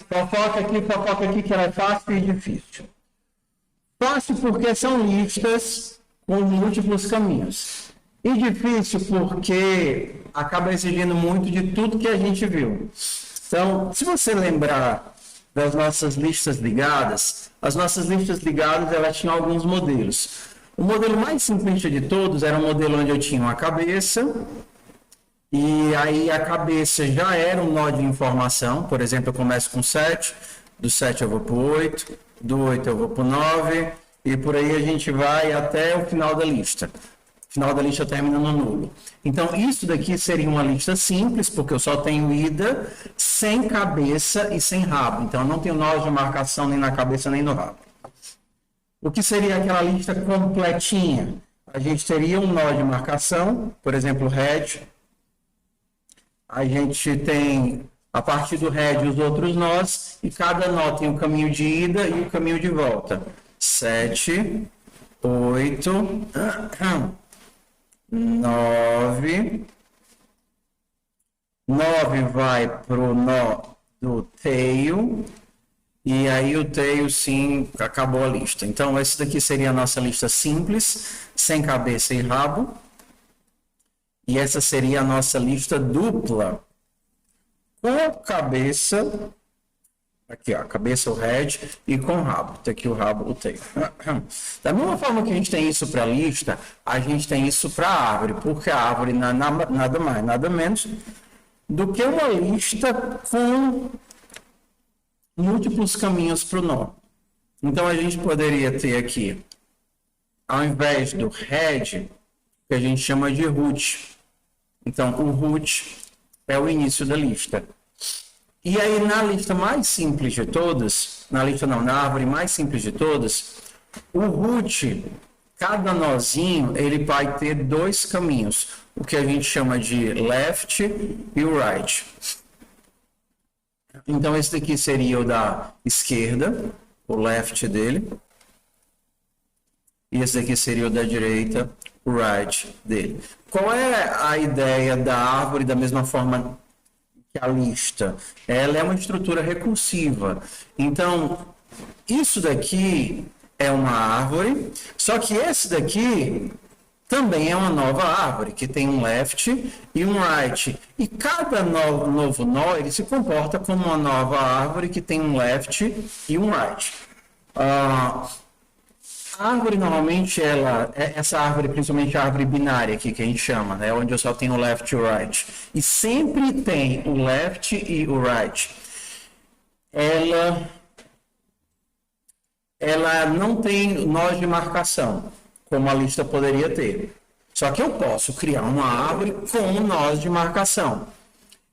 fofoca aqui, que ela é fácil e difícil. Fácil porque são listas com múltiplos caminhos. E difícil porque acaba exigindo muito de tudo que a gente viu. Então, se você lembrar das nossas listas ligadas, as nossas listas ligadas, elas tinham alguns modelos. O modelo mais simplista de todos era um modelo onde eu tinha uma cabeça, e aí a cabeça já era um nó de informação. Por exemplo, eu começo com 7, do 7 eu vou para o 8, do 8 eu vou para o 9, e por aí a gente vai até o final da lista. O final da lista termina no nulo. Então, isso daqui seria uma lista simples, porque eu só tenho ida sem cabeça e sem rabo. Então, eu não tenho nós de marcação nem na cabeça nem no rabo. O que seria aquela lista completinha? A gente teria um nó de marcação, por exemplo, head. A gente tem, a partir do head, os outros nós, e cada nó tem o caminho de ida e o caminho de volta. 7, 8, 9. 9 vai para o nó do tail. E aí o tail, sim, acabou a lista. Então, esse daqui seria a nossa lista simples, sem cabeça e rabo. E essa seria a nossa lista dupla, com cabeça, aqui ó, cabeça, o head, e com rabo. Tem aqui o rabo, o tail. Da mesma forma que a gente tem isso para a lista, a gente tem isso para a árvore, porque a árvore não é nada mais, nada menos do que uma lista com múltiplos caminhos para o nó. Então, a gente poderia ter aqui, ao invés do head, que a gente chama de root. Então, o root é o início da lista. E aí, na lista mais simples de todas, na árvore mais simples de todas, o root, cada nozinho, ele vai ter dois caminhos, o que a gente chama de left e o right. Então, esse daqui seria o da esquerda, o left dele. E esse daqui seria o da direita, o right dele. Qual é a ideia da árvore da mesma forma que a lista? Ela é uma estrutura recursiva. Então, isso daqui é uma árvore, só que esse daqui também é uma nova árvore, que tem um left e um right. E cada novo nó, ele se comporta como uma nova árvore que tem um left e um right. A árvore, normalmente, essa árvore, principalmente a árvore binária aqui, que a gente chama, né, onde eu só tenho o left e o right. E sempre tem o left e o right. Ela não tem nós de marcação, como a lista poderia ter. Só que eu posso criar uma árvore com nós de marcação.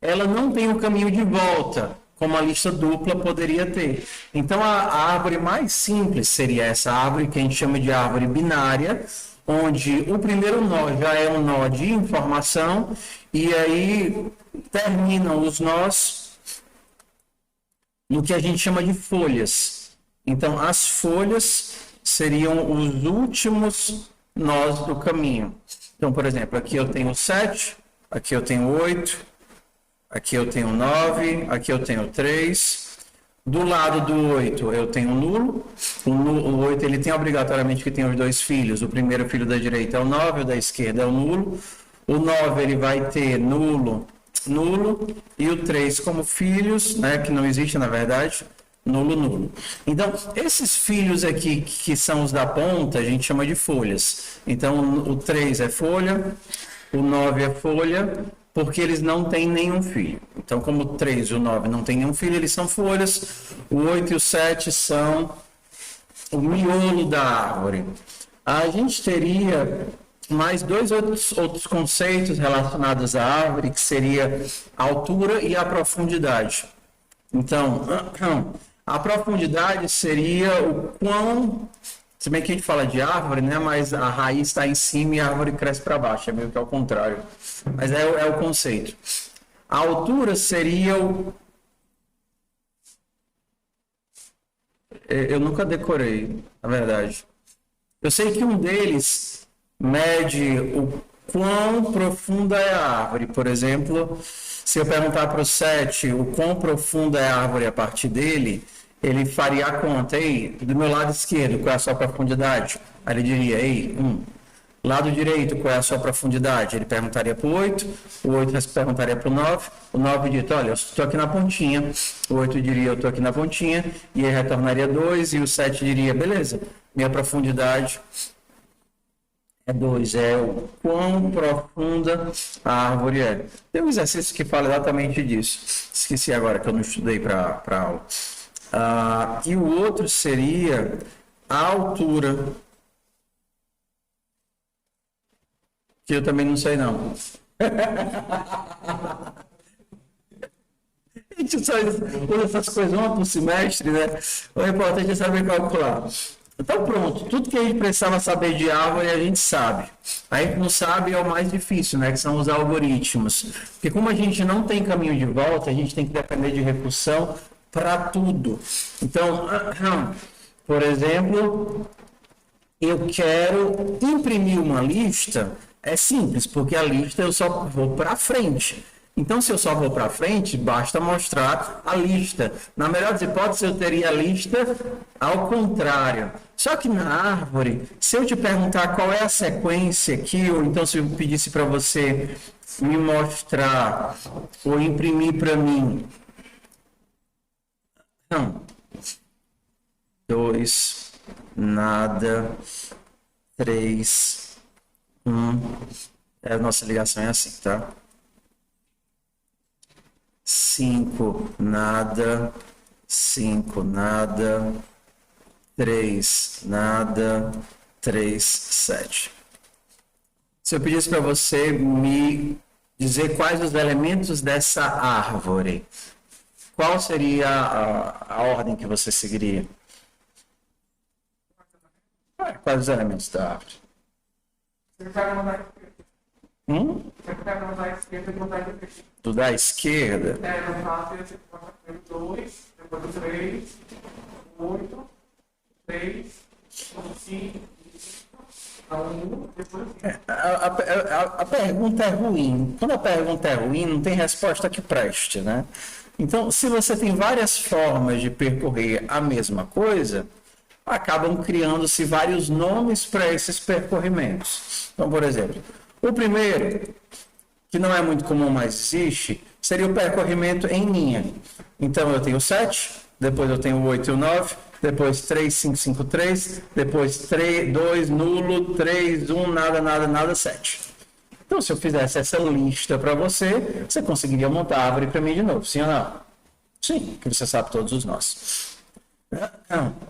Ela não tem o caminho de volta, como a lista dupla poderia ter. Então, a árvore mais simples seria essa árvore que a gente chama de árvore binária, onde o primeiro nó já é um nó de informação, e aí terminam os nós no que a gente chama de folhas. Então, as folhas seriam os últimos nós do caminho. Então, por exemplo, aqui eu tenho 7, aqui eu tenho 8, aqui eu tenho 9, aqui eu tenho 3. Do lado do 8 eu tenho nulo. O 8 ele tem obrigatoriamente que tem os dois filhos. O primeiro filho da direita é o 9, o da esquerda é o nulo. O 9 ele vai ter nulo, nulo, e o 3 como filhos, né, que não existe na verdade. Nulo, nulo. Então, esses filhos aqui, que são os da ponta, a gente chama de folhas. Então, o 3 é folha, o 9 é folha, porque eles não têm nenhum filho. Então, como o 3 e o 9 não têm nenhum filho, eles são folhas. O 8 e o 7 são o miolo da árvore. A gente teria mais dois outros conceitos relacionados à árvore, que seria a altura e a profundidade. Então, a profundidade seria o quão, se bem que a gente fala de árvore, né, mas a raiz está em cima e a árvore cresce para baixo, é meio que ao contrário. Mas é o conceito. A altura seria o... Eu nunca decorei, na verdade. Eu sei que um deles mede o quão profunda é a árvore. Por exemplo, Se eu perguntar para o 7 o quão profunda é a árvore a partir dele, ele faria a conta. Ei, do meu lado esquerdo, qual é a sua profundidade? Aí ele diria, ei, 1. Lado direito, qual é a sua profundidade? Ele perguntaria para o 8, o 8 perguntaria para o 9 diria, olha, eu estou aqui na pontinha. O 8 diria, eu estou aqui na pontinha, e ele retornaria 2, e o 7 diria, beleza, minha profundidade é 2, é o quão profunda a árvore é. Tem um exercício que fala exatamente disso. Esqueci agora que eu não estudei para aula. E o outro seria a altura, que eu também não sei não. A gente só usa essas coisas uma por semestre, né? O importante é saber calcular. Então pronto, tudo que a gente precisava saber de árvore a gente sabe. A gente não sabe é o mais difícil, né? Que são os algoritmos. Porque como a gente não tem caminho de volta, a gente tem que depender de recursão para tudo. Então, por exemplo, eu quero imprimir uma lista, é simples, porque a lista eu só vou para frente. Então, se eu só vou para frente, basta mostrar a lista. Na melhor das hipóteses, eu teria a lista ao contrário. Só que na árvore, se eu te perguntar qual é a sequência aqui, ou então se eu pedisse para você me mostrar ou imprimir para mim. 2, nada, 3, 1. A nossa ligação é assim, tá? 5, nada, 5, nada, 3, nada, 3, 7. Se eu pedisse para você me dizer quais os elementos dessa árvore, qual seria a ordem que você seguiria? Quais os elementos da árvore? Do da esquerda? No caso, você bota o 2, depois o 3, 8, 3, 5, a pergunta é ruim. Quando a pergunta é ruim, não tem resposta que preste, né? Então, se você tem várias formas de percorrer a mesma coisa, acabam criando-se vários nomes para esses percorrimentos. Então, por exemplo, o primeiro, que não é muito comum, mas existe, seria o percorrimento em linha. Então, eu tenho 7, depois eu tenho 8 e o 9, depois 3, 5, 5, 3, depois 3, 2, nulo, 3, 1, nada, nada, nada, 7. Então, se eu fizesse essa lista para você, você conseguiria montar a árvore para mim de novo, sim ou não? Sim, que você sabe todos os nós.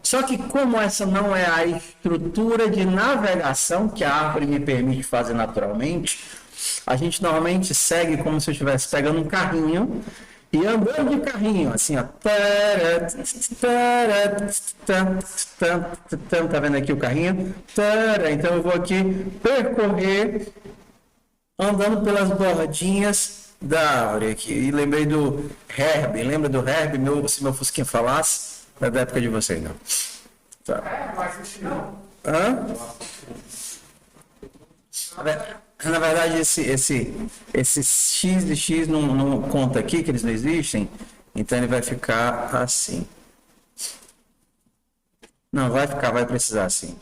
Só que como essa não é a estrutura de navegação que a árvore me permite fazer naturalmente, a gente normalmente segue como se eu estivesse pegando um carrinho e andando de carrinho, assim, ó. Tá vendo aqui o carrinho? Então eu vou aqui percorrer andando pelas bordinhas da árvore aqui. E lembrei do Herbie. Lembra do Herbie? Se meu fusquinha falasse? É da época de vocês, não. Tá. Na verdade, esse x de x não conta aqui, que eles não existem. Então ele vai ficar assim. Não, vai precisar assim.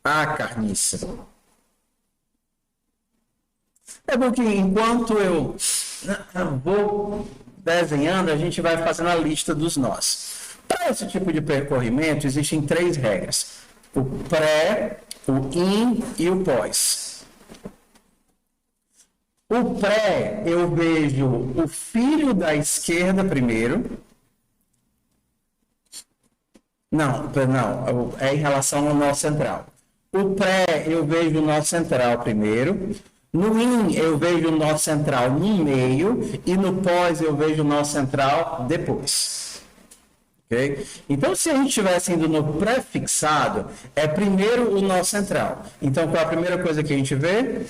A carniça. É bom que enquanto eu vou desenhando, a gente vai fazendo a lista dos nós. Para esse tipo de percorrimento, existem 3 regras. O pré, o in e o pós. O pré, eu vejo o filho da esquerda primeiro. Não, é em relação ao nó central. O pré, eu vejo o nó central primeiro. No in, eu vejo o nó central no meio. E no pós, eu vejo o nó central depois. Okay? Então, se a gente estivesse indo no pré-fixado, é primeiro o nó central. Então, qual é a primeira coisa que a gente vê?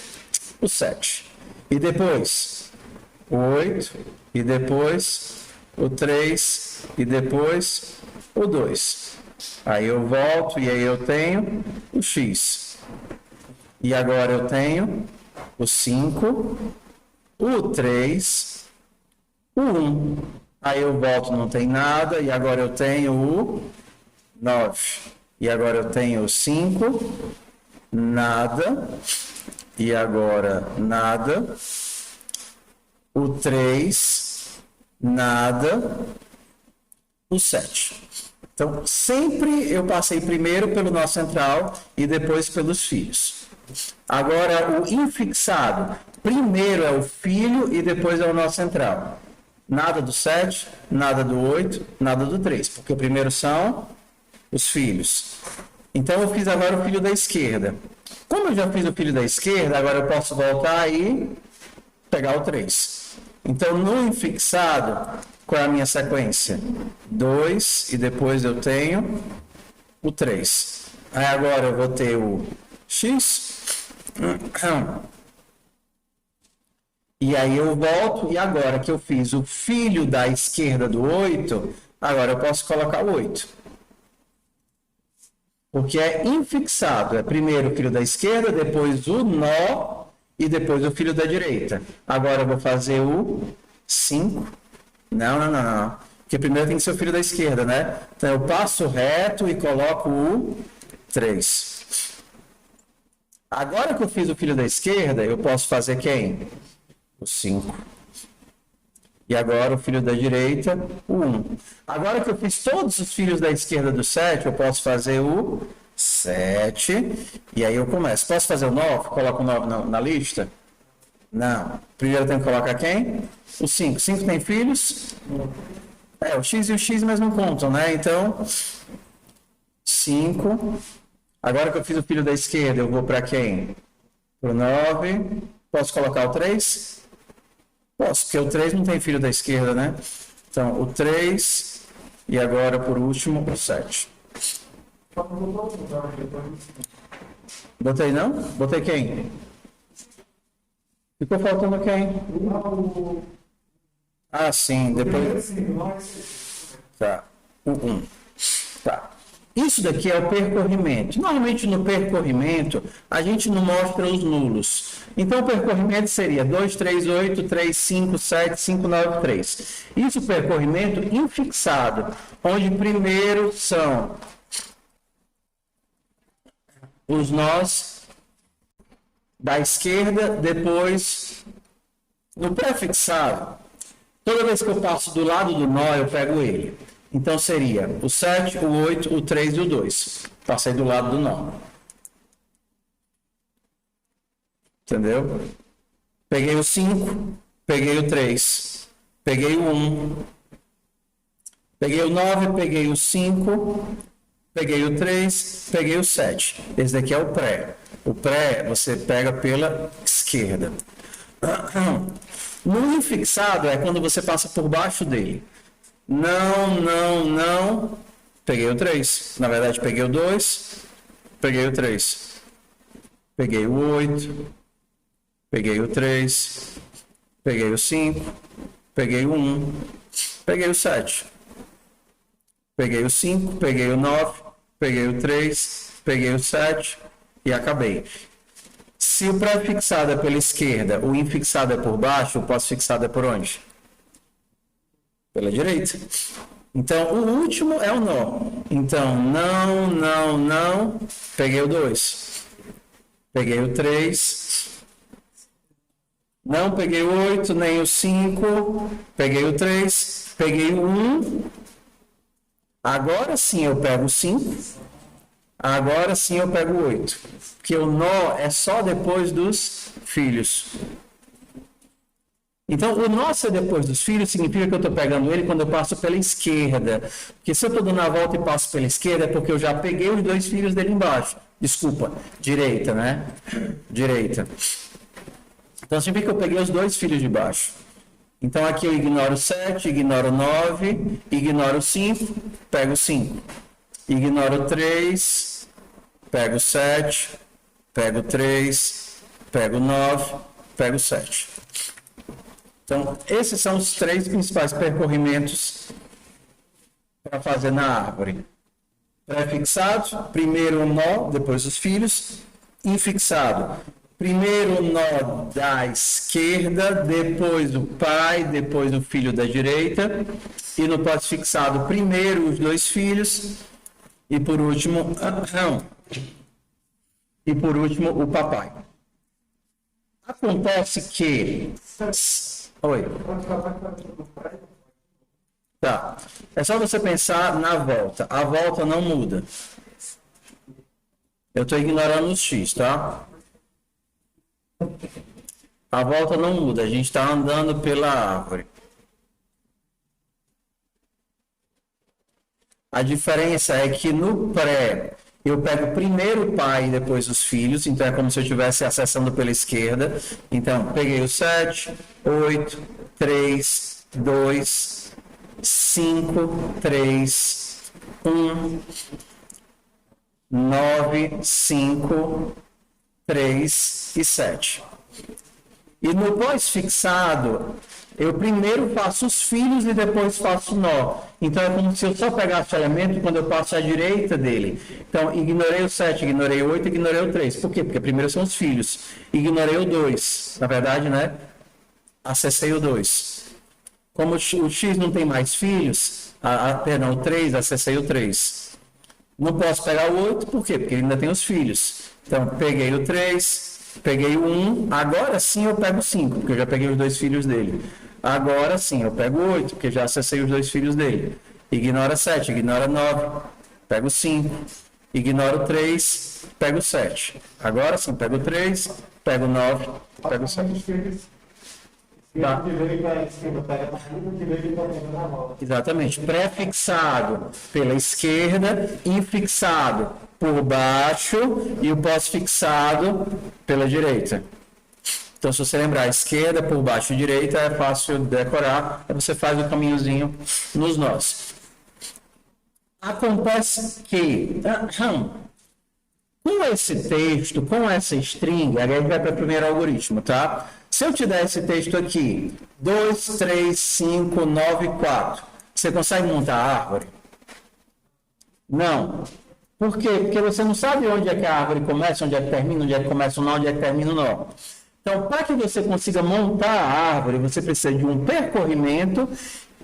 O 7. E depois, o 8. E depois, o 3. E depois, o 2. Aí eu volto e aí eu tenho o X. E agora eu tenho o 5, o 3, o 1. Aí eu volto, não tem nada, e agora eu tenho o 9. E agora eu tenho o 5, nada, e agora nada, o 3, nada, o 7. Então, sempre eu passei primeiro pelo nó central e depois pelos filhos. Agora, o infixado, primeiro é o filho e depois é o nó central. Nada do 7, nada do 8, nada do 3, porque o primeiro são os filhos. Então, eu fiz agora o filho da esquerda. Como eu já fiz o filho da esquerda, agora eu posso voltar e pegar o 3. Então, no infixado, qual é a minha sequência? 2, e depois eu tenho o 3. Aí agora eu vou ter o X. E aí eu volto, e agora que eu fiz o filho da esquerda do 8, agora eu posso colocar o 8. Porque é infixado. É primeiro o filho da esquerda, depois o nó e depois o filho da direita. Agora eu vou fazer o 5. Não. Porque primeiro tem que ser o filho da esquerda, né? Então eu passo reto e coloco o 3. Agora que eu fiz o filho da esquerda, eu posso fazer quem? O 5. E agora o filho da direita, o 1. Agora que eu fiz todos os filhos da esquerda do 7, eu posso fazer o 7. E aí eu começo. Posso fazer o 9? Coloco o 9 na lista? Não. Primeiro eu tenho que colocar quem? O 5. 5 tem filhos? O X e o X mas não contam, né? Então, 5. Agora que eu fiz o filho da esquerda, eu vou para quem? Para o 9. Posso colocar o 3? Posso, porque o 3 não tem filho da esquerda, né? Então, o 3 e agora, por último, o 7. Botei não? Botei quem? Ficou faltando quem? Ah, sim, depois... Tá, o 1. Tá. Isso daqui é o percorrimento. Normalmente no percorrimento a gente não mostra os nulos. Então o percorrimento seria 2, 3, 8, 3, 5, 7, 5, 9, 3. Isso é o percorrimento infixado, onde primeiro são os nós da esquerda, depois no prefixado. Toda vez que eu passo do lado do nó, eu pego ele. Então seria o 7, o 8, o 3 e o 2. Passei do lado do nó. Entendeu? Peguei o 5, peguei o 3, peguei o 1, peguei o 9, peguei o 5, peguei o 3, peguei o 7. Esse daqui é o pré. O pré você pega pela esquerda. No infixado é quando você passa por baixo dele. Não. Peguei o 3. Na verdade, peguei o 2. Peguei o 3. Peguei o 8. Peguei o 3. Peguei o 5. Peguei o 1. Peguei o 7. Peguei o 5. Peguei o 9. Peguei o 3. Peguei o 7. E acabei. Se o pré-fixado é pela esquerda, o infixado é por baixo, o pós-fixado é por onde? Pela direita. Então, o último é o nó. Então, não. Peguei o 2. Peguei o 3. Não peguei o 8, nem o 5. Peguei o 3. Peguei o 1. Agora sim eu pego o 5. Agora sim eu pego o 8. Porque o nó é só depois dos filhos. Então, o nó ser depois dos filhos significa que eu estou pegando ele quando eu passo pela esquerda. Porque se eu estou dando a volta e passo pela esquerda, é porque eu já peguei os 2 filhos dele embaixo. Desculpa, direita, né? Direita. Então, significa que eu peguei os 2 filhos de baixo. Então, aqui eu ignoro o 7, ignoro o 9, ignoro o 5, pego o 5. Ignoro o 3, pego o 7, pego o 3, pego o 9, pego o 7. Então, esses são os 3 principais percorrimentos para fazer na árvore. Pré-fixado, primeiro o nó, depois os filhos. Infixado, Primeiro o nó da esquerda, depois o pai, depois o filho da direita. E no pós-fixado, primeiro os dois filhos e por último, o papai. Acontece que... Oi. Tá. É só você pensar na volta. A volta não muda. Eu estou ignorando os X, tá? A volta não muda. A gente está andando pela árvore. A diferença é que no pré, eu pego primeiro o pai e depois os filhos. Então, é como se eu estivesse acessando pela esquerda. Então, peguei o 7, 8, 3, 2, 5, 3, 1, 9, 5, 3 e 7. E no pós-fixado, eu primeiro faço os filhos e depois faço o nó. Então, é como se eu só pegasse o elemento quando eu passo à direita dele. Então, ignorei o 7, ignorei o 8, ignorei o 3. Por quê? Porque primeiro são os filhos. Ignorei o 2. Na verdade, né? Acessei o 2. Como o X não tem mais filhos, perdão, o 3, acessei o 3. Não posso pegar o 8, por quê? Porque ele ainda tem os filhos. Então, peguei o 3, peguei o 1, agora sim eu pego o 5, porque eu já peguei os dois filhos dele. Agora sim eu pego o 8, porque já acessei os dois filhos dele. Ignora 7, ignora 9, pego o 5. Ignora o 3, pego o 7. Agora sim, pego o 3, pego o 9, pego o 7. Tá. Exatamente, pré-fixado pela esquerda, infixado por baixo e o pós-fixado pela direita. Então, se você lembrar, esquerda por baixo e direita é fácil decorar, aí você faz o caminhozinho nos nós. Acontece que com esse texto, com essa string, a gente vai para o primeiro algoritmo, tá? Se eu te der esse texto aqui, 2, 3, 5, 9, 4, você consegue montar a árvore? Não. Por quê? Porque você não sabe onde é que a árvore começa, onde é que termina, onde é que começa o nó, onde é que termina o nó. Então, para que você consiga montar a árvore, você precisa de um percorrimento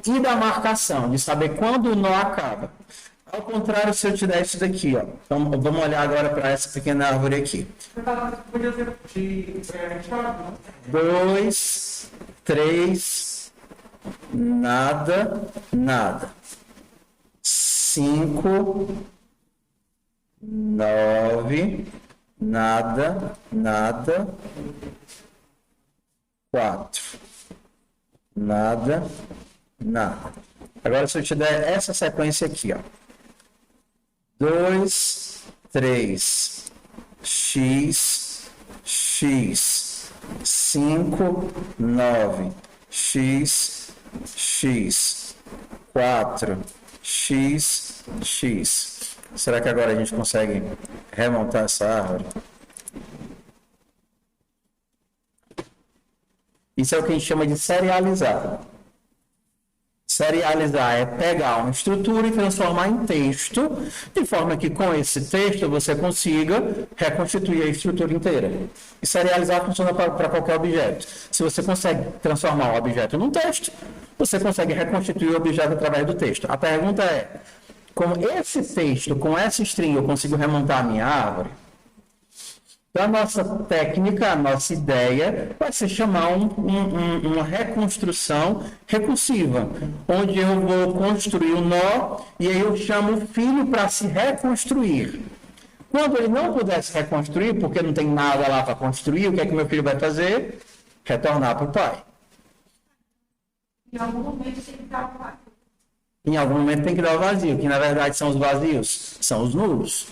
e da marcação, de saber quando o nó acaba. Ao contrário, se eu te der isso daqui, ó. Então, vamos olhar agora para essa pequena árvore aqui. 2, 3, nada, nada. 5, 9, nada, nada. 4, nada, nada. Agora, se eu te der essa sequência aqui, ó. 2, 3, x, x, 5, 9, x, x, 4, x, x. Será que agora a gente consegue remontar essa árvore? Isso é o que a gente chama de serializar. Serializar é pegar uma estrutura e transformar em texto, de forma que com esse texto você consiga reconstituir a estrutura inteira. E serializar funciona para qualquer objeto. Se você consegue transformar o objeto num texto, você consegue reconstituir o objeto através do texto. A pergunta é, com esse texto, com essa string, eu consigo remontar a minha árvore? Então, a nossa técnica, a nossa ideia vai se chamar uma reconstrução recursiva, onde eu vou construir o nó e aí eu chamo o filho para se reconstruir. Quando ele não puder se reconstruir, porque não tem nada lá para construir, o que é que meu filho vai fazer? Retornar para o pai. Em algum momento tem que dar o vazio. Em algum momento tem que dar o vazio, que na verdade são os vazios, são os nulos.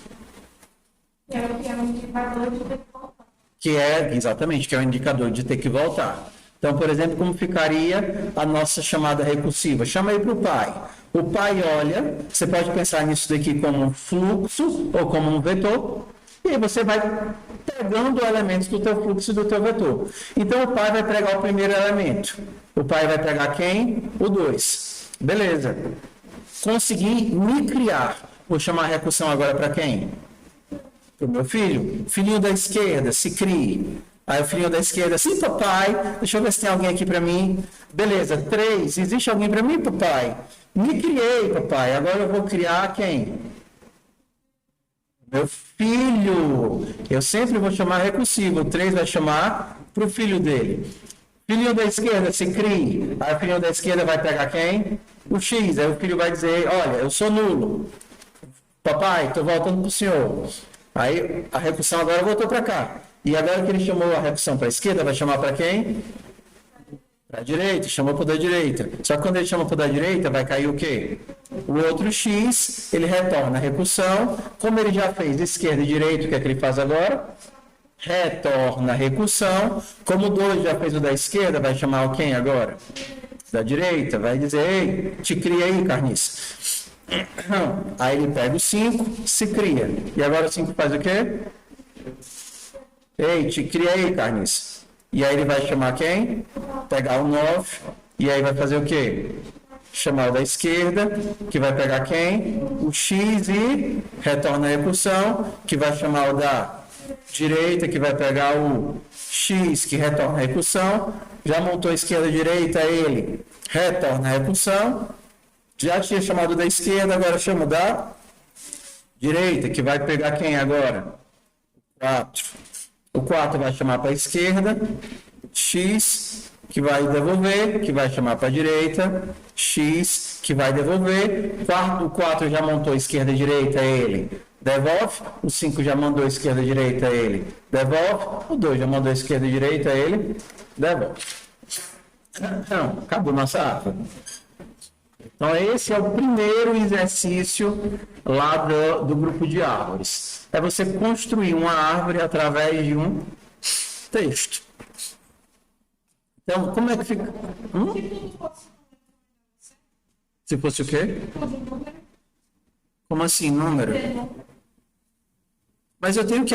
Que é o indicador de ter que voltar. Exatamente, que é o indicador de ter que voltar. Então, por exemplo, como ficaria a nossa chamada recursiva? Chama aí para o pai. O pai olha, você pode pensar nisso daqui como um fluxo ou como um vetor, e aí você vai pegando elementos do teu fluxo e do teu vetor. Então, o pai vai pegar o primeiro elemento. O pai vai pegar quem? O 2. Beleza. Consegui me criar. Vou chamar a recursão agora para quem? Para o meu filho. Filhinho da esquerda, se crie. Aí o filhinho da esquerda, sim, papai, deixa eu ver se tem alguém aqui para mim. Beleza, 3, existe alguém para mim, papai? Me criei, papai, agora eu vou criar quem? Meu filho. Eu sempre vou chamar recursivo, o 3 vai chamar para o filho dele. Filhinho da esquerda, se crie. Aí o filhinho da esquerda vai pegar quem? O X, aí o filho vai dizer, olha, eu sou nulo. Papai, estou voltando para o senhor. Aí a recursão agora voltou para cá. E agora que ele chamou a recursão para a esquerda, vai chamar para quem? Para a direita, chamou para da direita. Só que quando ele chama para da direita, vai cair o quê? O outro X, ele retorna a recursão. Como ele já fez esquerda e direita, o que é que ele faz agora? Retorna a recursão. Como o 2 já fez o da esquerda, vai chamar quem agora? Da direita, vai dizer, ei, te cria aí, carniça. Aí ele pega o 5, se cria. E agora o 5 faz o quê? Ei, te cria aí, carniça. E aí ele vai chamar quem? Pegar o 9. E aí vai fazer o quê? Chamar o da esquerda, que vai pegar quem? O X e retorna a recursão, que vai chamar o da direita, que vai pegar o X, que retorna a recursão. Já montou a esquerda e direita, ele retorna a recursão. Já tinha chamado da esquerda, agora chama da direita, que vai pegar quem agora? 4. O 4 vai chamar para a esquerda, X, que vai devolver, que vai chamar para a direita, X, que vai devolver. O 4 já montou esquerda e direita, ele devolve. O 5 já mandou esquerda e direita, ele devolve. O 2 já mandou esquerda e direita, ele devolve. Então, acabou nossa árvore. Então, esse é o primeiro exercício lá do grupo de árvores. É você construir uma árvore através de um texto. Então, como é que fica? Se fosse o quê? Como assim, número? Mas eu tenho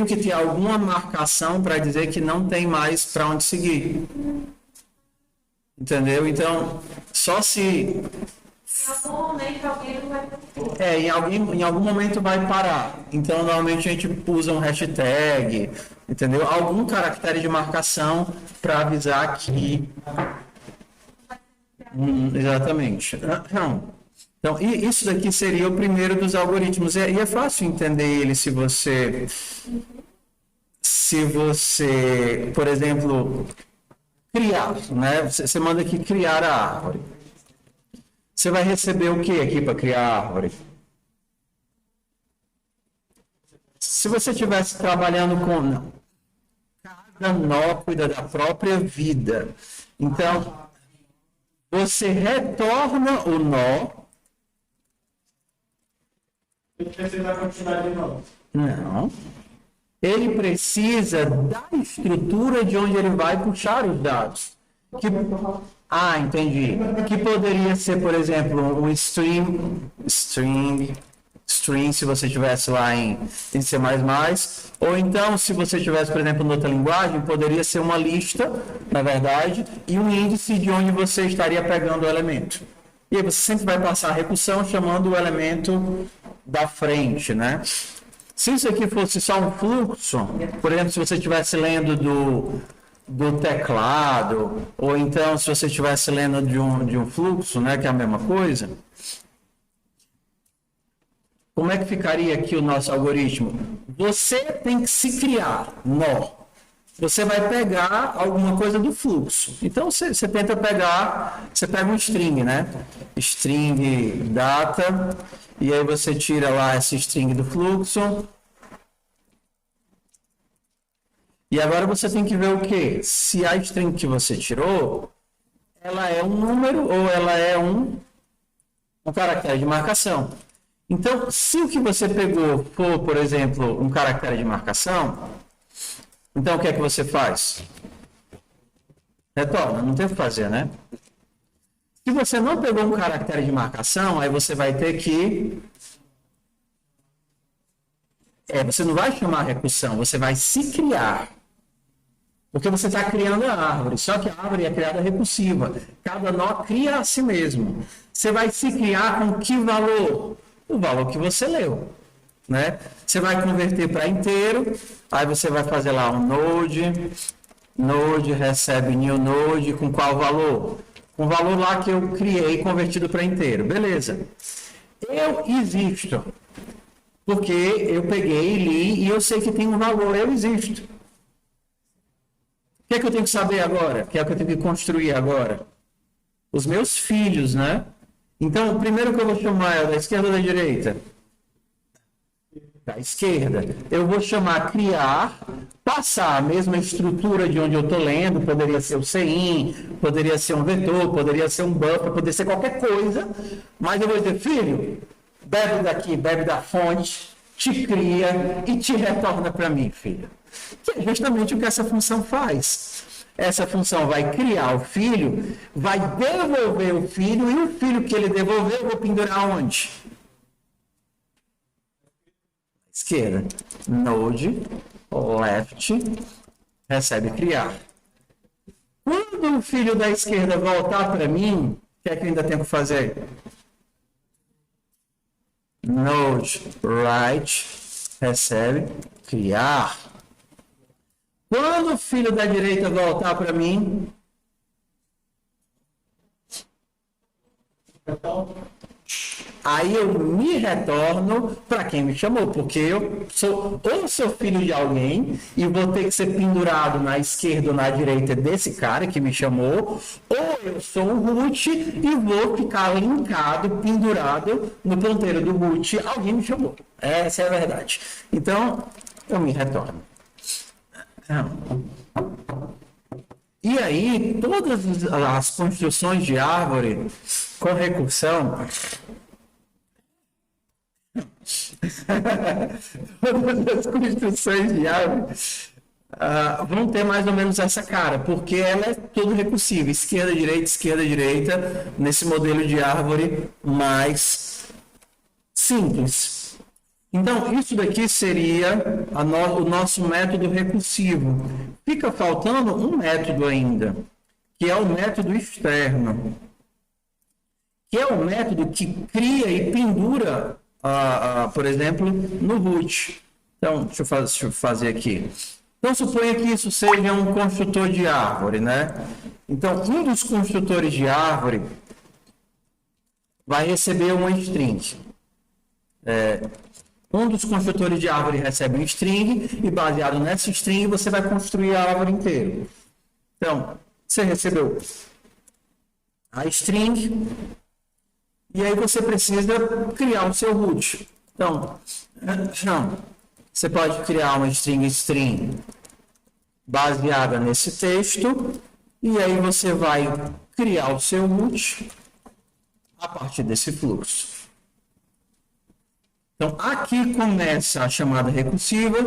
que ter alguma marcação para dizer que não tem mais para onde seguir. Entendeu? Então, só se... Em algum momento alguém vai... em algum momento vai parar. Então, normalmente a gente usa um hashtag, entendeu? Algum caractere de marcação para avisar que... exatamente. Então, isso daqui seria o primeiro dos algoritmos. E é fácil entender ele se você, por exemplo... criar, né? Você manda aqui criar a árvore. Você vai receber o que aqui para criar a árvore? Se você estivesse trabalhando com... Não. Cada nó cuida da própria vida. Então, você retorna o nó. Ele precisa da quantidade de nós. Não. Ele precisa da estrutura de onde ele vai puxar os dados. Entendi. Que poderia ser, por exemplo, um string, se você tivesse lá em C++, ou então, se você tivesse, por exemplo, em outra linguagem, poderia ser uma lista, na verdade, e um índice de onde você estaria pegando o elemento. E aí você sempre vai passar a recursão chamando o elemento da frente, né? Se isso aqui fosse só um fluxo, por exemplo, se você estivesse lendo do teclado, ou então se você estivesse lendo de um fluxo, né, que é a mesma coisa, como é que ficaria aqui o nosso algoritmo? Você tem que se criar nó. Você vai pegar alguma coisa do fluxo. Então, você tenta pegar, você pega um string, né? String data, e aí você tira lá esse string do fluxo. E agora você tem que ver o quê? Se a string que você tirou, ela é um número ou ela é um caractere de marcação. Então, se o que você pegou for, por exemplo, um caractere de marcação, então o que é que você faz? Retorna, não tem o que fazer, né? Se você não pegou um caractere de marcação, aí você vai ter que... você não vai chamar recursão, você vai se criar. Porque você está criando a árvore, só que a árvore é criada recursiva. Cada nó cria a si mesmo. Você vai se criar com que valor? O valor que você leu. né? Você vai converter para inteiro, aí você vai fazer lá um node recebe new node com qual valor? Com o valor lá que eu criei convertido para inteiro. Beleza. Eu existo, porque eu peguei, li e eu sei que tem um valor, eu existo. O que é que eu tenho que saber agora? O que é que eu tenho que construir agora? Os meus filhos, né? Então, o primeiro que eu vou chamar é da esquerda ou da direita? Da esquerda. Eu vou chamar criar, passar a mesma estrutura de onde eu estou lendo, poderia ser o CIN, poderia ser um vetor, poderia ser um buffer, poderia ser qualquer coisa, mas eu vou dizer, filho, bebe daqui, bebe da fonte, te cria e te retorna para mim, filho. Que é justamente o que essa função faz. Essa função vai criar o filho, vai devolver o filho, e o filho que ele devolver, eu vou pendurar onde? Esquerda. Node, left, recebe criar. Quando o filho da esquerda voltar para mim, o que é que eu ainda tenho que fazer? Node, right, recebe criar. Quando o filho da direita voltar para mim, aí eu me retorno para quem me chamou, porque eu sou filho de alguém e vou ter que ser pendurado na esquerda ou na direita desse cara que me chamou, ou eu sou um root e vou ficar linkado, pendurado no ponteiro do root, alguém me chamou. Essa é a verdade. Então, eu me retorno. E aí, todas as construções de árvore com recursão, todas as construções de árvore vão ter mais ou menos essa cara, porque ela é todo recursiva, esquerda, direita, nesse modelo de árvore mais simples. Então, isso daqui seria o nosso método recursivo. Fica faltando um método ainda, que é o método externo, que é o método que cria e pendura, por exemplo, no root. Então, deixa eu fazer aqui. Então, suponha que isso seja um construtor de árvore, né? Então, um dos construtores de árvore vai receber uma string. Um dos construtores de árvore recebe um string e, baseado nessa string, você vai construir a árvore inteira. Então, você recebeu a string e aí você precisa criar o seu root. Então, você pode criar uma string baseada nesse texto e aí você vai criar o seu root a partir desse fluxo. Então, aqui começa a chamada recursiva,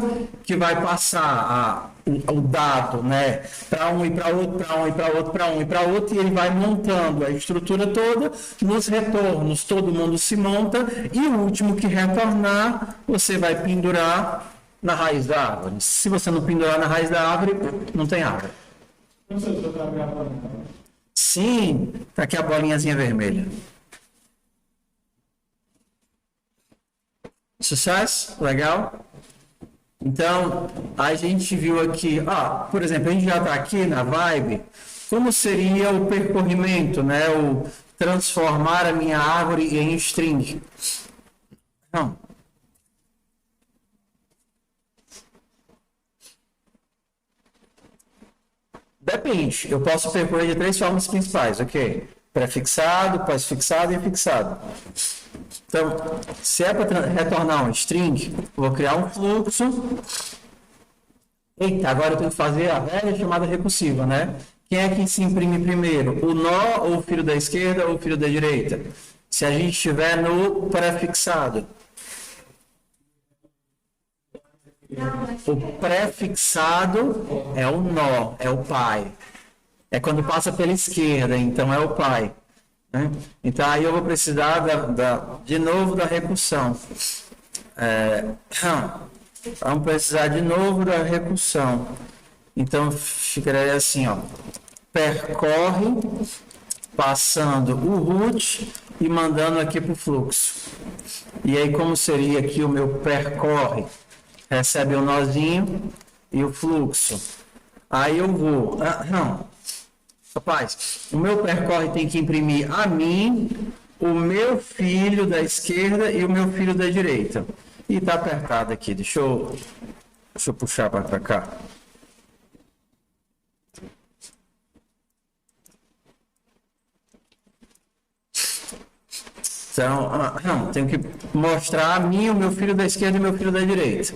que vai passar o dado, né, para um e para outro, para um e para outro, para um e para outro, e ele vai montando a estrutura toda. Nos retornos, todo mundo se monta, e o último que retornar, você vai pendurar na raiz da árvore. Se você não pendurar na raiz da árvore, não tem árvore. Sim, está aqui a bolinhazinha vermelha. Sucesso? Legal? Então, a gente viu aqui, por exemplo, a gente já está aqui na vibe, como seria o percorrimento, né? O transformar a minha árvore em string. Não. Depende, eu posso percorrer de 3 formas principais, ok? Prefixado, pós-fixado e fixado. Então, se é para retornar um string, vou criar um fluxo. Eita, agora eu tenho que fazer a velha chamada recursiva, né? Quem é que se imprime primeiro? O nó ou o filho da esquerda ou o filho da direita? Se a gente estiver no prefixado. O prefixado é o nó, é o pai. É quando passa pela esquerda, então é o pai. Né? Então aí eu vou precisar de novo da recursão. Vamos precisar de novo da recursão. Então ficaria assim, percorre passando o root e mandando aqui para o fluxo. E aí, como seria aqui o meu percorre? Recebe o nozinho e o fluxo. Aí eu vou... não. Rapaz, o meu percorre tem que imprimir a mim, o meu filho da esquerda e o meu filho da direita. E tá apertado aqui. Deixa eu puxar para cá. Então, tenho que mostrar a mim, o meu filho da esquerda e o meu filho da direita.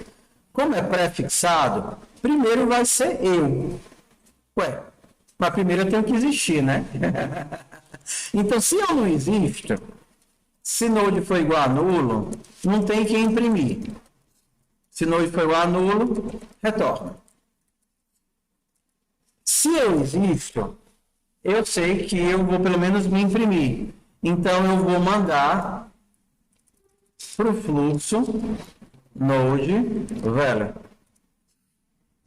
Como é pré-fixado, primeiro vai ser eu. Ué, mas primeiro eu tenho que existir, né? Então, se eu não existo, se node for igual a nulo, não tem que imprimir. Se node for igual a nulo, retorna. Se eu existo, eu sei que eu vou pelo menos me imprimir. Então, eu vou mandar para o fluxo node value.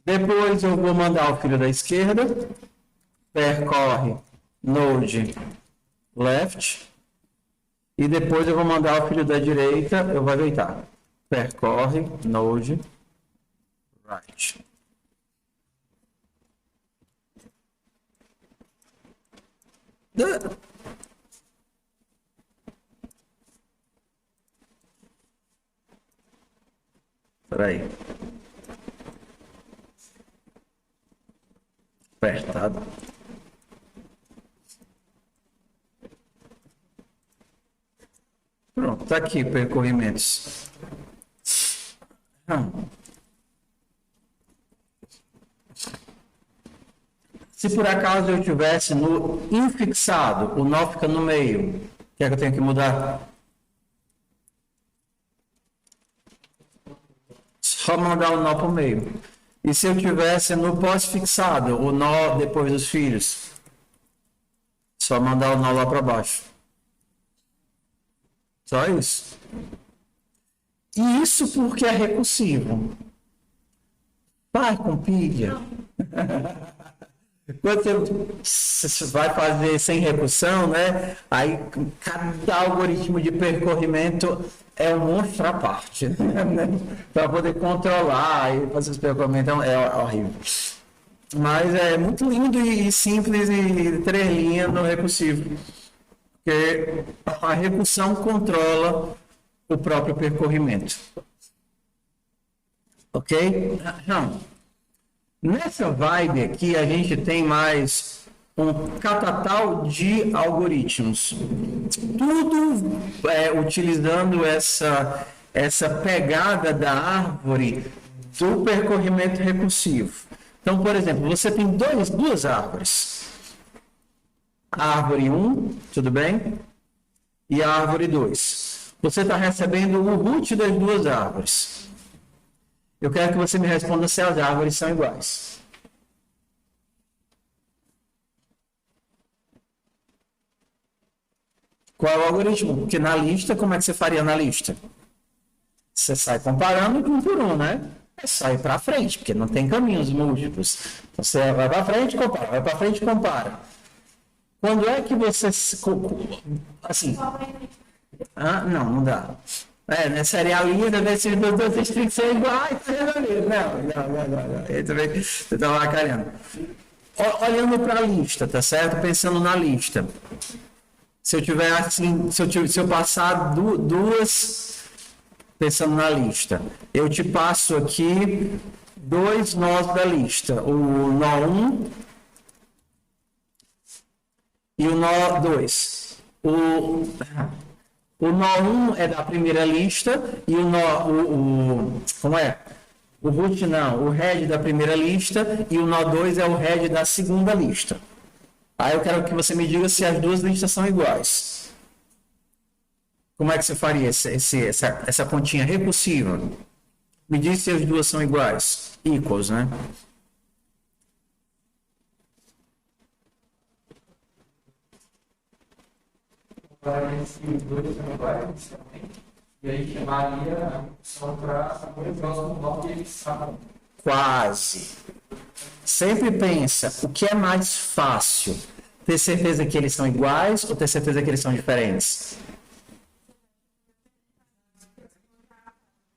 Depois, eu vou mandar o filho da esquerda, percorre node left. E depois eu vou mandar o filho da direita, eu vou ajeitar. Percorre node right. Espera aí. Apertado. Pronto, tá aqui percorrimentos. Se por acaso eu tivesse no infixado, o nó fica no meio. O que é que eu tenho que mudar? Só mandar o nó para o meio. E se eu tivesse no pós-fixado, o nó depois dos filhos? Só mandar o nó lá para baixo. Só isso. E isso porque é recursivo. Vai com pilha. Quando você vai fazer sem recursão, né? Aí cada algoritmo de percorrimento é um monstro à parte, né? Para poder controlar e fazer os percorrimentos é horrível. Mas é muito lindo e simples e 3 linhas no recursivo. Porque a recursão controla o próprio percorrimento. Ok? Não. Nessa vibe aqui, a gente tem mais um catatal de algoritmos. Tudo utilizando essa pegada da árvore do percorrimento recursivo. Então, por exemplo, você tem duas árvores. A árvore 1, tudo bem? E a árvore 2. Você está recebendo o root das duas árvores. Eu quero que você me responda se as árvores são iguais. Qual é o algoritmo? Porque na lista, como é que você faria na lista? Você sai comparando um por um, né? Sai para frente, porque não tem caminhos múltiplos. Então, você vai para frente e compara, vai para frente e compara. Quando é que você... Assim... não dá. Seria a linha da vez que vocês têm que ser iguais. Não. Eu também estava lacalhando. Olhando para a lista, tá certo? Pensando na lista. Se eu tiver assim, se eu passar duas, pensando na lista, eu te passo aqui 2 nós da lista. O nó 1 e o nó 2. O nó 1 é da primeira lista e o nó, como é? O root não, o head da primeira lista e o nó 2 é o head da segunda lista. Aí eu quero que você me diga se as duas listas são iguais. Como é que você faria essa continha recursiva? Me diz se as duas são iguais. Equals, né? E aí chamaria a função para o próximo bloco que eles sabem. Quase. Sempre pensa, o que é mais fácil? Ter certeza que eles são iguais ou ter certeza que eles são diferentes?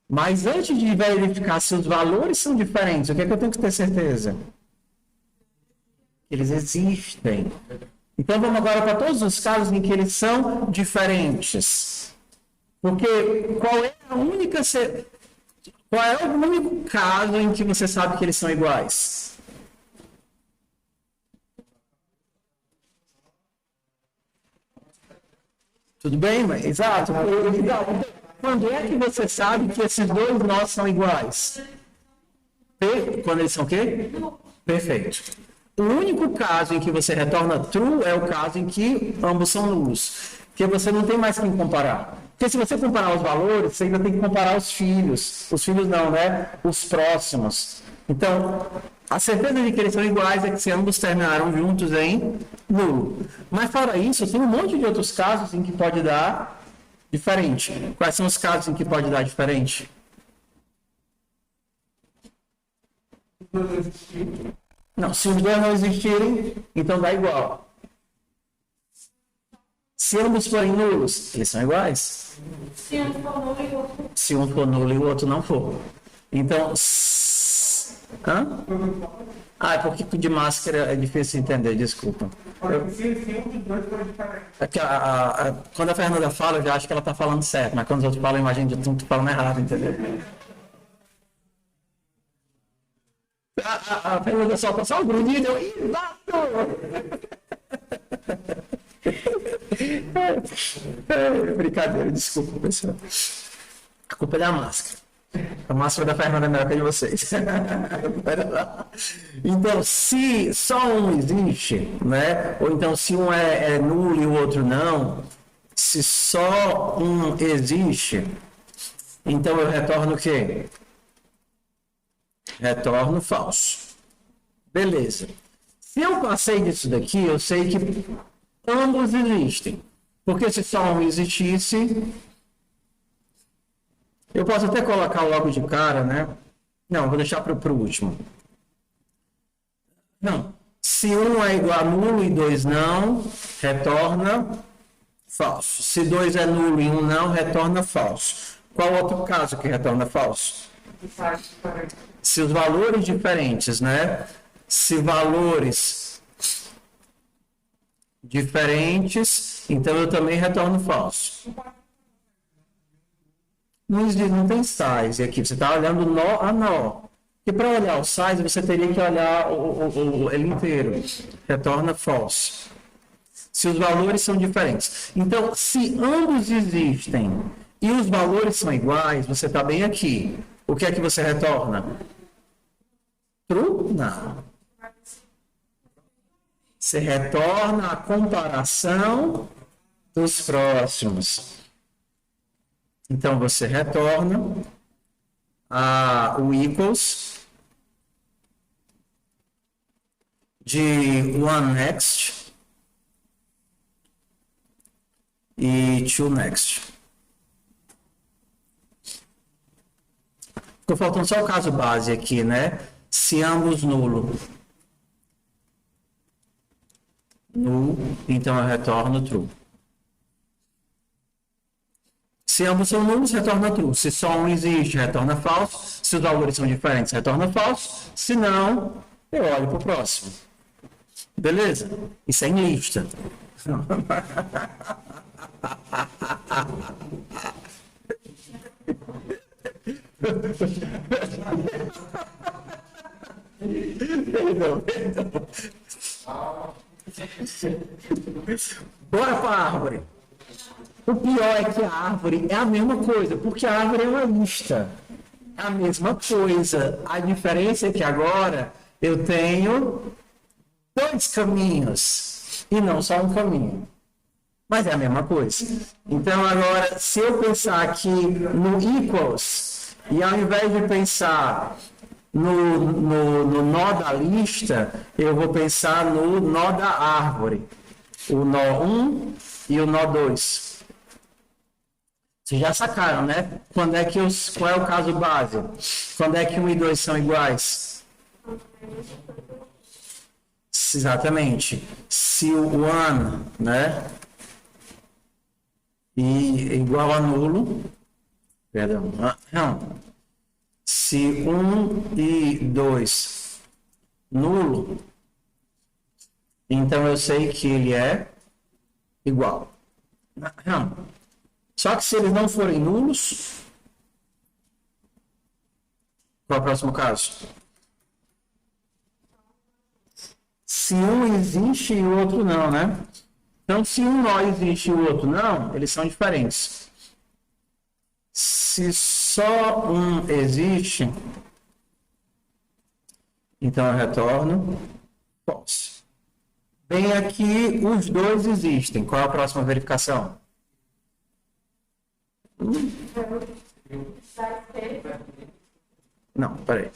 Mas antes de verificar se os valores são diferentes, o que é que eu tenho que ter certeza? Eles existem. Então vamos agora para todos os casos em que eles são diferentes. Porque qual é o único caso em que você sabe que eles são iguais? Tudo bem, mas exato. Quando é que você sabe que esses dois nós são iguais? Quando eles são o quê? Perfeito. O único caso em que você retorna true é o caso em que ambos são nulos. Porque você não tem mais quem comparar. Porque se você comparar os valores, você ainda tem que comparar os filhos. Os filhos não, né? Os próximos. Então, a certeza de que eles são iguais é que se ambos terminaram juntos em nulo. Mas fora isso, tem um monte de outros casos em que pode dar diferente. Quais são os casos em que pode dar diferente? Não, se os dois não existirem, então dá igual. Se ambos forem nulos, eles são iguais. Se um for nulo e o outro. Se um for nulo e o outro não for. Então. Hã? É porque de máscara é difícil entender, desculpa. É que quando a Fernanda fala, eu já acho que ela está falando certo, mas quando os outros falam, eu imagino que eu estou falando errado, entendeu? A Fernanda solta só o grunhido, brincadeira, desculpa, pessoal. A culpa é da máscara. A máscara da Fernanda é melhor que a de vocês. Então, se só um existe, né? Ou então se um é nulo e o outro não, se só um existe, então eu retorno o quê? Retorno falso. Beleza. Se eu passei disso daqui, eu sei que ambos existem. Porque se só um existisse, eu posso até colocar logo de cara, né? Não, vou deixar para o último. Não. Se um é igual a nulo e dois não, retorna falso. Se dois é nulo e um não, retorna falso. Qual outro caso que retorna falso? Se os valores diferentes, né? Se valores diferentes, então eu também retorno falso. Não tem size aqui, você está olhando nó a nó. E para olhar o size, você teria que olhar ele inteiro. Retorna false. Se os valores são diferentes. Então, se ambos existem e os valores são iguais, você está bem aqui. O que é que você retorna? True? Não. Você retorna a comparação dos próximos. Então, você retorna o equals de one next e two next. Ficou faltando só o caso base aqui, né? Se ambos nulo. Null, então eu retorno true. Se ambos são nulos, retorna true. Se só um existe, retorna falso. Se os valores são diferentes, retorna falso. Se não, eu olho para o próximo. Beleza? Isso é em lista. Perdão. Bora para a árvore. O pior é que a árvore é a mesma coisa, porque a árvore é uma lista. É a mesma coisa. A diferença é que agora eu tenho dois caminhos e não só um caminho. Mas é a mesma coisa. Então agora, se eu pensar aqui no equals, e ao invés de pensar no nó da lista, eu vou pensar no nó da árvore. O nó 1 e o nó 2. Vocês já sacaram, né? Qual é o caso base? Quando é que 1 e 2 são iguais? Exatamente. Se o one, né? E igual a nulo, Perdão. Não. Se 1 e 2 nulo, então eu sei que ele é igual. Não. Só que se eles não forem nulos, qual é o próximo caso? Se um existe e o outro não, né? Então, se um nó existe e o outro não, eles são diferentes. Se só um existe, então eu retorno false. Bem, aqui os dois existem. Qual é a próxima verificação? Não, peraí.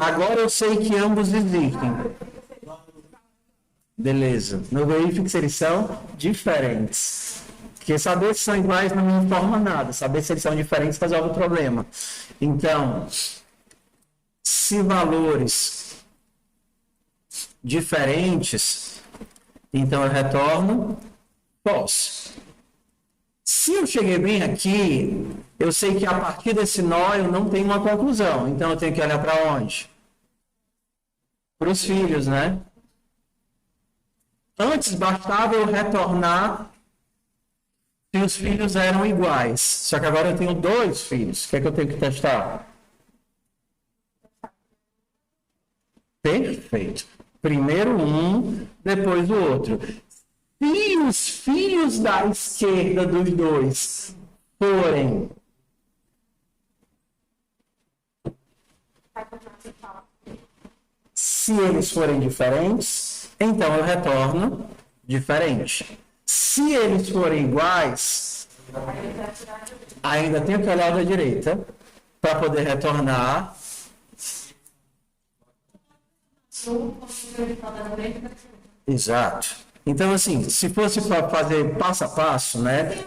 Agora eu sei que ambos existem. Beleza. No verifique se eles são diferentes. Porque saber se são iguais não me informa nada. Saber se eles são diferentes resolve o problema. Então, se valores diferentes, então eu retorno false. Se eu cheguei bem aqui, eu sei que a partir desse nó eu não tenho uma conclusão. Então eu tenho que olhar para onde? Para os filhos, né? Antes bastava eu retornar se os filhos eram iguais. Só que agora eu tenho dois filhos. O que é que eu tenho que testar? Perfeito. Primeiro um, depois o outro. Se os filhos da esquerda dos dois forem se eles forem diferentes, então eu retorno diferente. Se eles forem iguais, ainda tenho que olhar da direita para poder retornar. Exato. Então, assim, se fosse para fazer passo a passo, né?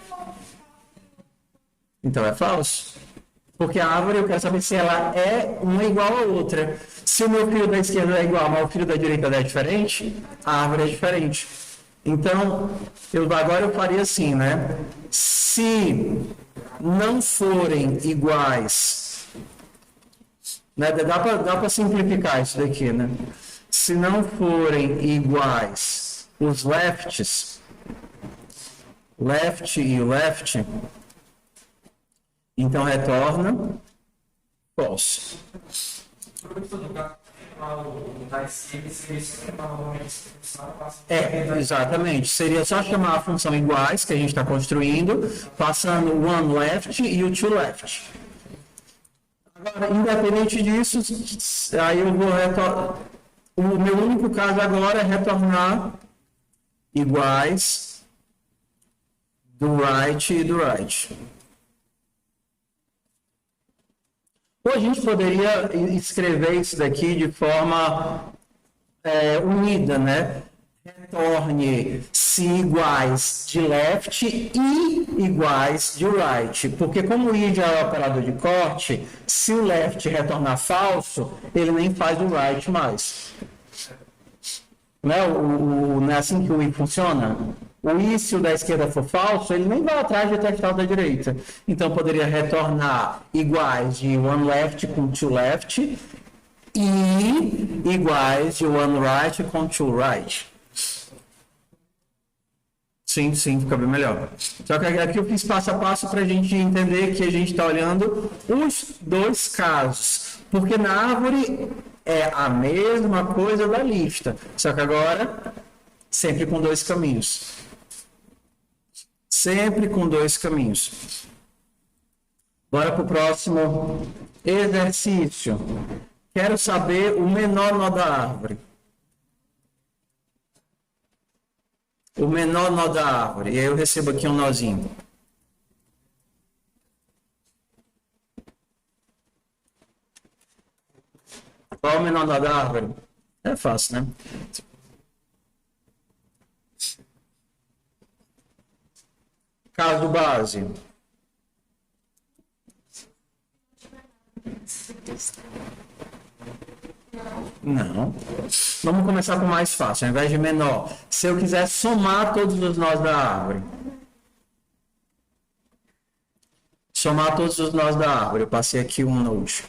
Então é falso. Porque a árvore, eu quero saber se ela é uma igual a outra. Se o meu filho da esquerda é igual, mas o filho da direita é diferente, a árvore é diferente. Então, agora eu faria assim, né? Se não forem iguais, né? Dá para simplificar isso daqui, né? Se não forem iguais os lefts, left e left, então retorna false. Exatamente. Seria só chamar a função iguais que a gente está construindo, passando o one left e o two left. Agora, independente disso, aí eu vou retornar. O meu único caso agora é retornar iguais do right e do right. Ou a gente poderia escrever isso daqui de forma unida, né? Retorne se iguais de left e iguais de right. Porque como o i já é o operador de corte, se o left retornar falso, ele nem faz o right mais. Não é assim que o i funciona? O i, se o da esquerda for falso, ele nem vai atrás de testar o da direita. Então, poderia retornar iguais de one left com two left e iguais de one right com two right. Sim, fica bem melhor. Só que aqui eu fiz passo a passo para a gente entender que a gente está olhando os dois casos. Porque na árvore é a mesma coisa da lista. Só que agora, sempre com dois caminhos. Sempre com dois caminhos. Bora para o próximo exercício. Quero saber o menor nó da árvore. O menor nó da árvore. E aí eu recebo aqui um nozinho. Qual é o menor nó da árvore? É fácil, né? Caso base. Não. Vamos começar com o mais fácil, ao invés de menor. Se eu quiser somar todos os nós da árvore. Somar todos os nós da árvore. Eu passei aqui um node.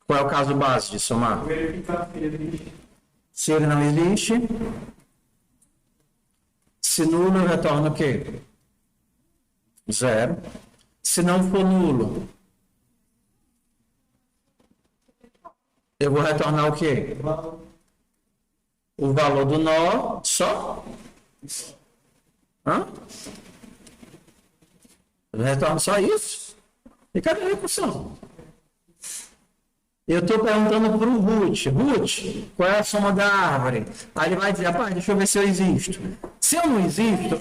Qual é o caso base de somar? Verificar se existe. Se ele não existe, se nulo, eu retorno o quê? 0. Se não for nulo, eu vou retornar o quê? O valor do nó só? Hã? Eu retorno só isso? E cadê a recursão? Eu estou perguntando para o Ruth. Ruth, qual é a soma da árvore? Aí ele vai dizer, rapaz, deixa eu ver se eu existo. Se eu não existo,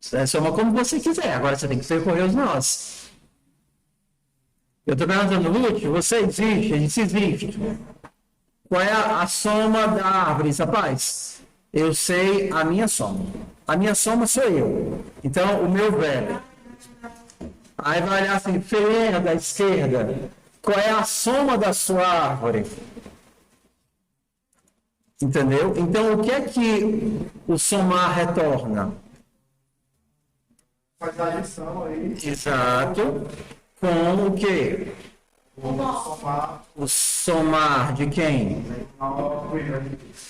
você soma como você quiser. Agora você tem que percorrer os nós. Eu estou perguntando, Ruth, você existe? Ele disse, existe. Qual é a soma da árvore? Rapaz, eu sei a minha soma. A minha soma sou eu. Então, o meu velho. Aí vai olhar assim, Ferreira da esquerda, qual é a soma da sua árvore? Entendeu? Então, o que é que o somar retorna? Faz a lição aí. Exato. Com o quê? Somar. O somar de quem?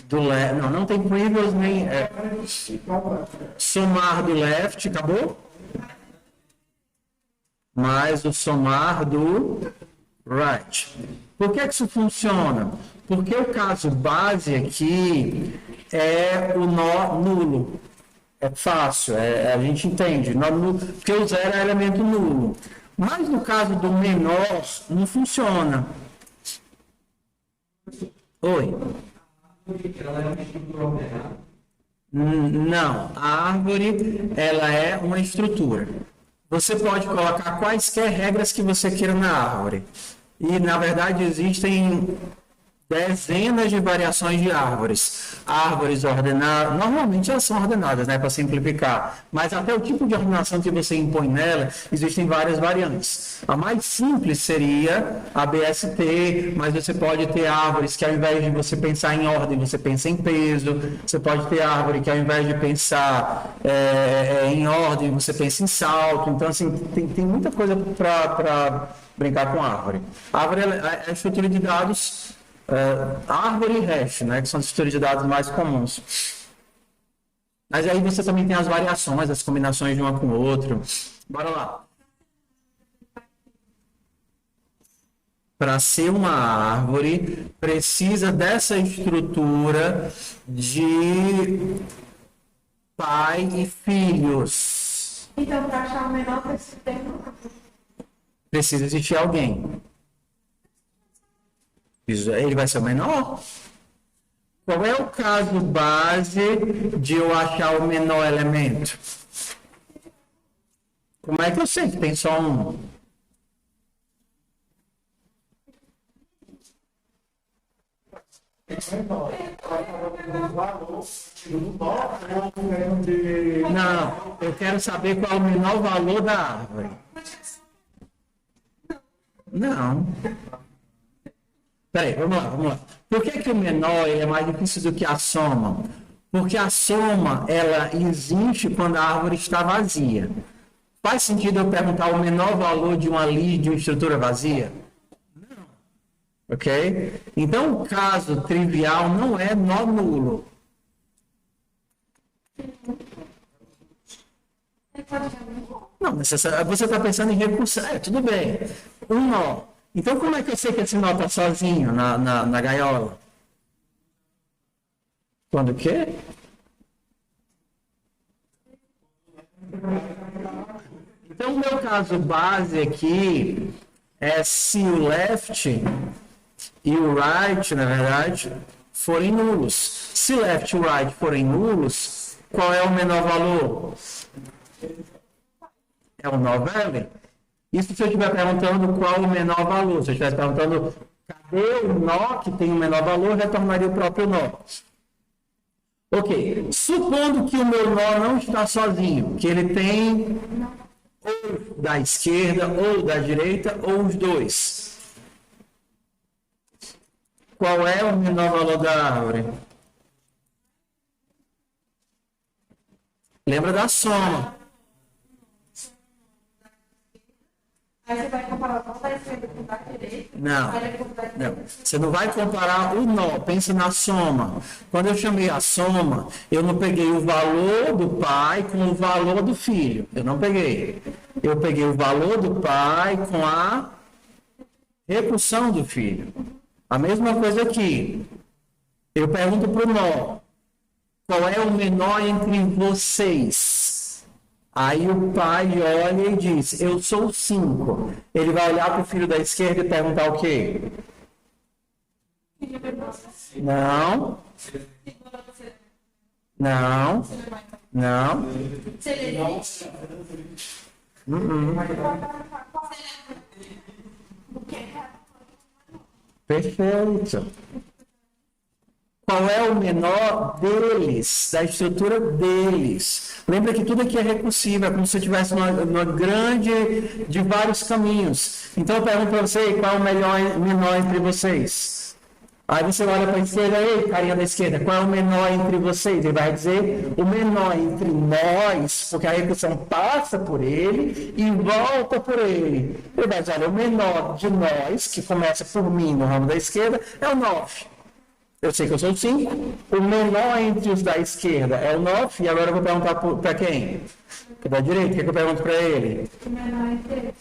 Do left. Não, não tem previous nem. Somar do left, acabou? Mais o somar do right. Por que isso funciona? Porque o caso base aqui é o nó nulo. É fácil, a gente entende. Nó nulo, porque o zero é elemento nulo. Mas no caso do menor, não funciona. Oi? Não, a árvore ela é uma estrutura. Você pode colocar quaisquer regras que você queira na árvore. E, na verdade, existem dezenas de variações de árvores. Árvores ordenadas, normalmente elas são ordenadas, né, para simplificar. Mas até o tipo de ordenação que você impõe nela, existem várias variantes. A mais simples seria a BST, mas você pode ter árvores que ao invés de você pensar em ordem, você pensa em peso. Você pode ter árvore que ao invés de pensar em ordem, você pensa em salto. Então, assim, tem muita coisa para brincar com árvore. A árvore é a estrutura de dados. Árvore e hash, né, que são as estruturas de dados mais comuns. Mas aí você também tem as variações, as combinações de uma com o outro. Bora lá. Para ser uma árvore, precisa dessa estrutura de pai e filhos. Então, para achar o menor, Precisa existir alguém. Ele vai ser o menor? Qual é o caso base de eu achar o menor elemento? Como é que eu sei que tem só um? Não, eu quero saber qual é o menor valor da árvore. Não. Peraí, vamos lá. Por que o menor é mais difícil do que a soma? Porque a soma, ela existe quando a árvore está vazia. Faz sentido eu perguntar o menor valor de uma lista de uma estrutura vazia? Não. Ok? Então, o caso trivial não é nó nulo. Não, você está pensando em recursão. Tudo bem. Um nó. Então, como é que eu sei que esse nó está sozinho na gaiola? Quando o quê? Então, o meu caso base aqui é se o left e o right, na verdade, forem nulos. Se left e right forem nulos, qual é o menor valor? É o nó velho. Isso se eu estiver perguntando qual o menor valor. Se eu estivesse perguntando cadê o nó que tem o menor valor, retornaria o próprio nó. Ok. Supondo que o meu nó não está sozinho, que ele tem ou da esquerda, ou da direita, ou os dois. Qual é o menor valor da árvore? Lembra da soma. Aí você vai comparar o nó da esquerda com o da direita. Não, Aí ele compara- não. Você não vai comparar o nó, pensa na soma. Quando eu chamei a soma, eu não peguei o valor do pai com o valor do filho. Eu não peguei. Eu peguei o valor do pai com a recursão do filho. A mesma coisa aqui. Eu pergunto para o nó, qual é o menor entre vocês? Aí o pai olha e diz, eu sou 5. Ele vai olhar para o filho da esquerda e perguntar o quê? Não. Não. Não. Perfeito. Qual é o menor deles, da estrutura deles? Lembra que tudo aqui é recursivo, é como se você estivesse numa grande de vários caminhos. Então eu pergunto para você, qual é o menor entre vocês? Aí você olha para a esquerda, ei, carinha da esquerda, qual é o menor entre vocês? Ele vai dizer o menor entre nós, porque a recursão passa por ele e volta por ele. Ele vai dizer, olha, o menor de nós, que começa por mim no ramo da esquerda, é o 9. Eu sei que eu sou 5. O menor entre os da esquerda é o 9. E agora eu vou perguntar para quem? O da direita. O que eu pergunto para ele?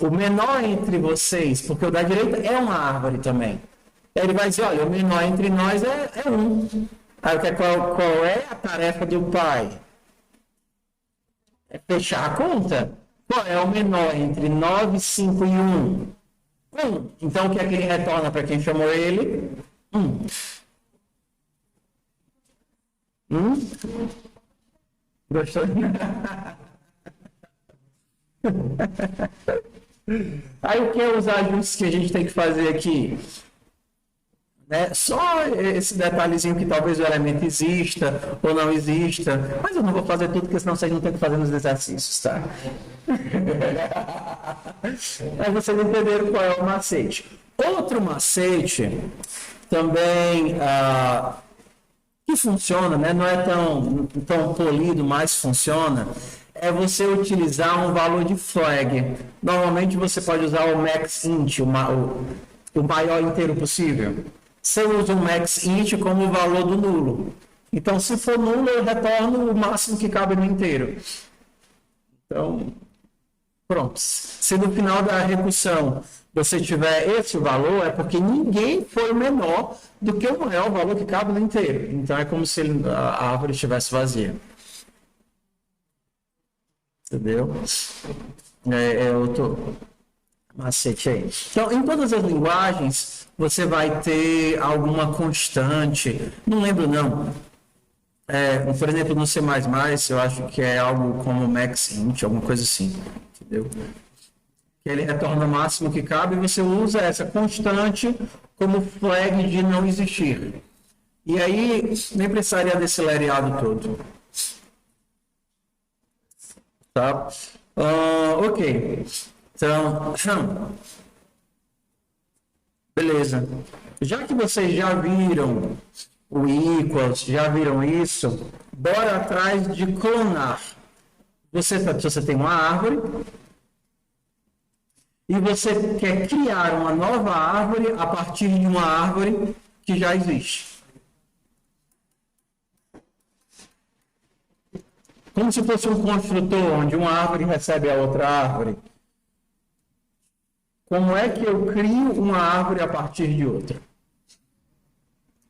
O menor entre vocês, porque o da direita é uma árvore também. Ele vai dizer, olha, o menor entre nós é 1. Aí qual é a tarefa do pai? É fechar a conta. Qual é o menor entre 9, 5 e 1? 1. Então o que é que ele retorna para quem chamou ele? 1. Gostou? Aí o que é os ajustes que a gente tem que fazer aqui? Né? Só esse detalhezinho que talvez o elemento exista ou não exista, mas eu não vou fazer tudo, porque senão vocês não têm que fazer nos exercícios, tá? Mas vocês entenderam qual é o macete. Outro macete também que funciona, né? Não é tão polido, mas funciona, é você utilizar um valor de flag. Normalmente você pode usar o max int, o maior inteiro possível. Você usa o max int como o valor do nulo. Então, se for nulo, eu retorno o máximo que cabe no inteiro. Então, pronto. Se no final da recursão você tiver esse valor, é porque ninguém foi menor do que o maior valor que cabe no inteiro. Então, é como se a árvore estivesse vazia. Entendeu? É outro macete aí. Então, em todas as linguagens, você vai ter alguma constante. Não lembro, não. Por exemplo, no C++, eu acho que é algo como max int, alguma coisa assim. Entendeu? Ele retorna o máximo que cabe e você usa essa constante como flag de não existir. E aí, nem precisaria desse lereado todo. Tá? Ok. Então, beleza. Já que vocês já viram o equals, já viram isso, bora atrás de clonar. Você tem uma árvore e você quer criar uma nova árvore a partir de uma árvore que já existe. Como se fosse um construtor onde uma árvore recebe a outra árvore. Como é que eu crio uma árvore a partir de outra?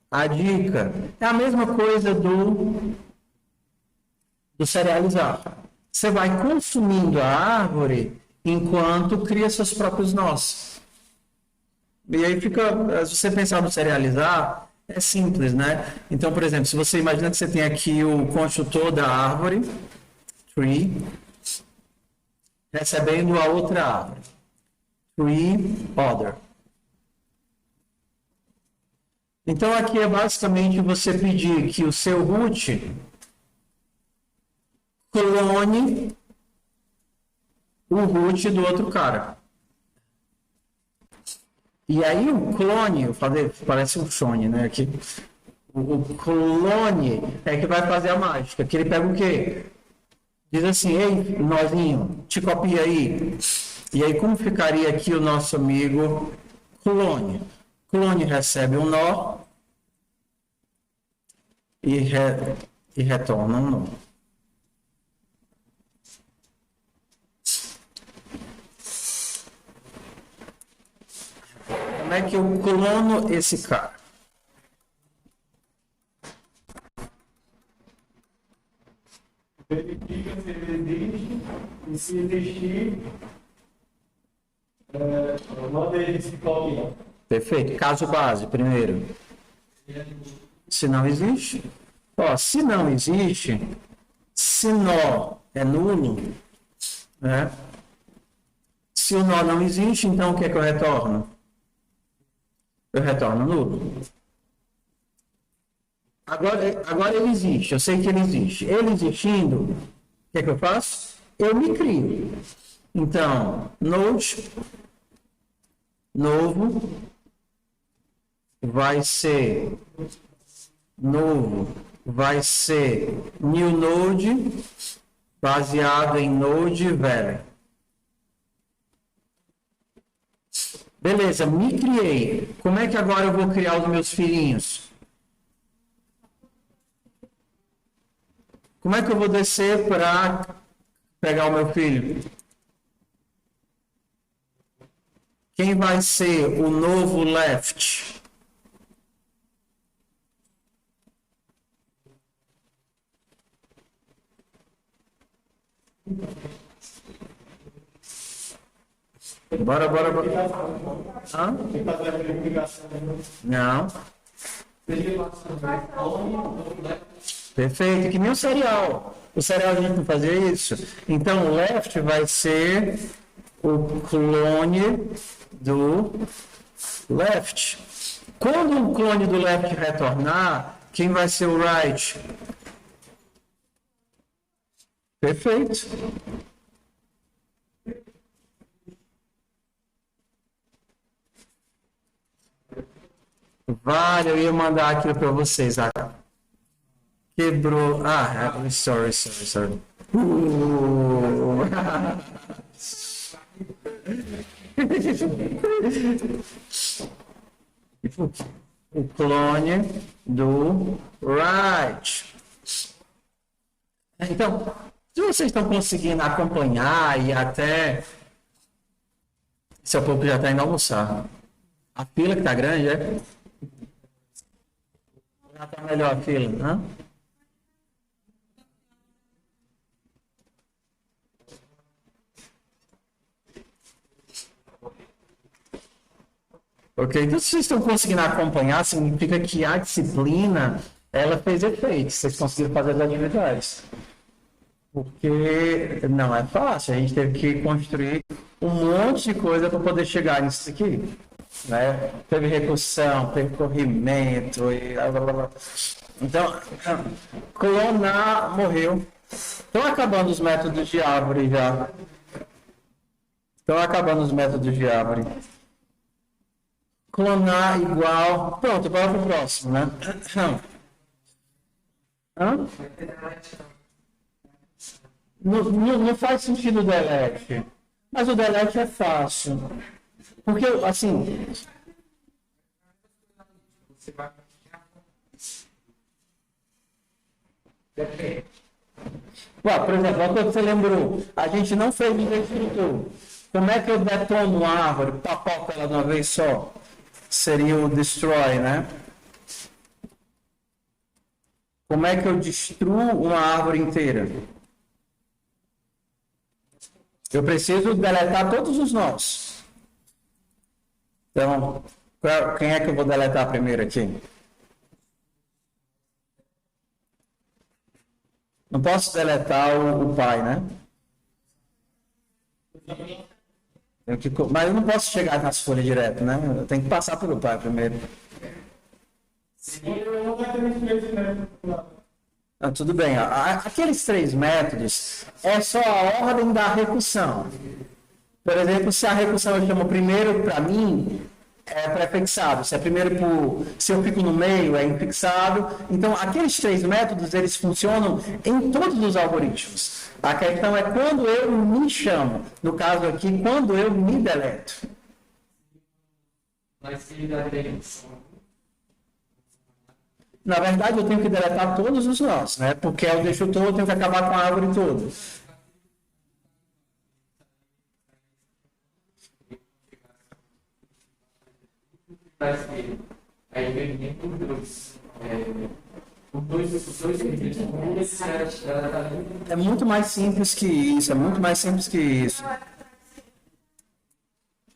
A dica é a mesma coisa do serializar. Você vai consumindo a árvore enquanto cria seus próprios nós. E aí fica, se você pensar no serializar, é simples, né? Então, por exemplo, se você imagina que você tem aqui o construtor da árvore, tree, recebendo a outra árvore, tree, other. Então, aqui é basicamente você pedir que o seu root clone o root do outro cara. E aí o clone, eu falei, parece um Shone, né? Aqui, o clone é que vai fazer a mágica. Que ele pega o quê? Diz assim, ei, nozinho, te copia aí. E aí, como ficaria aqui o nosso amigo clone? Clone recebe um nó e retorna um nó. Como é que eu clono esse cara? Verifica se ele existe e se existir, manda ele se copia. Perfeito. Caso base, primeiro. Se não existe. Ó, se não existe, se nó é nulo, né? Se o nó não existe, então o que é que eu retorno? Eu retorno nulo. Agora ele existe, eu sei que ele existe. Ele existindo, o que é que eu faço? Eu me crio. Então, node novo vai ser new node baseado em node velho. Beleza, me criei. Como é que agora eu vou criar os meus filhinhos? Como é que eu vou descer para pegar o meu filho? Quem vai ser o novo left? Bora. Hã? Não. Perfeito, que nem o serial. O serial a gente não fazia isso. Então, o left vai ser o clone do left. Quando o clone do left retornar, quem vai ser o right? Perfeito. Vale, eu ia mandar aquilo para vocês. Quebrou. Sorry. O clone do right. Então, se vocês estão conseguindo acompanhar e até seu povo já está indo almoçar. A fila que está grande, é? Já está melhor a fila, né? Ok, então se vocês estão conseguindo acompanhar, significa que a disciplina, ela fez efeito, vocês conseguiram fazer as atividades. Porque não é fácil, a gente teve que construir um monte de coisa para poder chegar nisso aqui. Né? Teve recursão, teve corrimento, e blá, blá, blá. Então, clonar morreu. Estão acabando os métodos de árvore já. Clonar igual. Pronto, bora para o próximo, né? Hã? Não faz sentido o delete. Mas o delete é fácil. Porque, assim. Por exemplo, a coisa que você lembrou, a gente não fez o destrutor. Como é que eu detono uma árvore, papoco ela de uma vez só? Seria o destroy, né? Como é que eu destruo uma árvore inteira? Eu preciso deletar todos os nós. Então, quem é que eu vou deletar primeiro aqui? Não posso deletar o pai, né? Mas eu não posso chegar nas folhas direto, né? Eu tenho que passar pelo pai primeiro. Tudo bem. Aqueles 3 métodos é só a ordem da recursão. Por exemplo, se a recursão eu chamo primeiro para mim, é prefixado. Se eu fico no meio, é infixado. Então, aqueles 3 métodos, eles funcionam em todos os algoritmos. A questão é quando eu me chamo. No caso aqui, quando eu me deleto. Mas se dá tempo. Na verdade, eu tenho que deletar todos os nós, né? Porque eu deixo todo, eu tenho que acabar com a árvore toda. Aí vem por dois. Os dois serviços. É muito mais simples que isso, é muito mais simples que isso.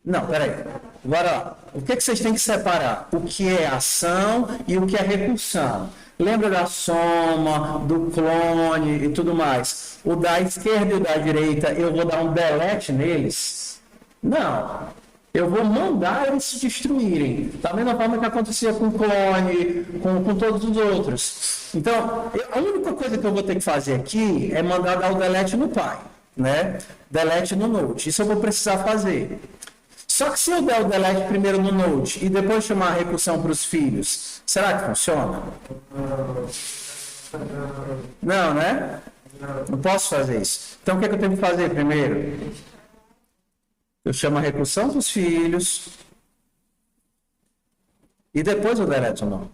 Não, peraí. Agora, o que vocês têm que separar? O que é ação e o que é recursão. Lembra da soma, do clone e tudo mais? O da esquerda e o da direita, eu vou dar um delete neles? Não. Eu vou mandar eles se destruírem. Da mesma forma que acontecia com o clone, com todos os outros. Então, a única coisa que eu vou ter que fazer aqui é mandar dar o delete no pai, né? Delete no Node. Isso eu vou precisar fazer. Só que se eu der o delete primeiro no Node e depois chamar a recursão para os filhos, será que funciona? Não, né? Não posso fazer isso. Então, o que é que eu tenho que fazer primeiro? Eu chamo a recursão para os filhos e depois eu deleto o nome.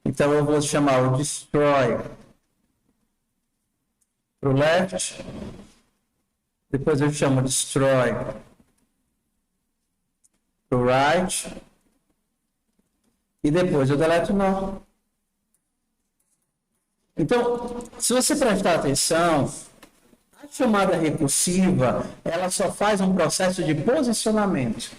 Então, eu vou chamar o destroy para o left. Depois eu chamo destroy para o right. E depois eu deleto o nó. Então, se você prestar atenção, a chamada recursiva, ela só faz um processo de posicionamento.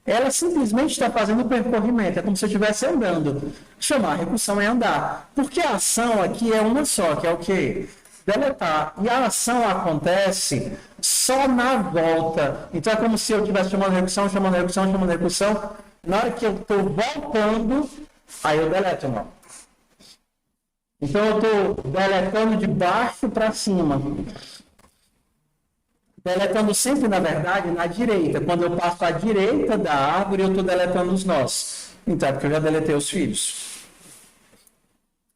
Ela simplesmente está fazendo o percorrimento. É como se eu estivesse andando. Chamar a recursão é andar. Porque a ação aqui é uma só, que é o quê? Deletar. E a ação acontece só na volta. Então é como se eu estivesse chamando recursão, chamando recursão, chamando recursão. Na hora que eu estou voltando, aí eu deleto o nó. Então eu estou deletando de baixo para cima. Deletando sempre, na verdade, na direita. Quando eu passo à direita da árvore, eu estou deletando os nós. Então é porque eu já deletei os filhos.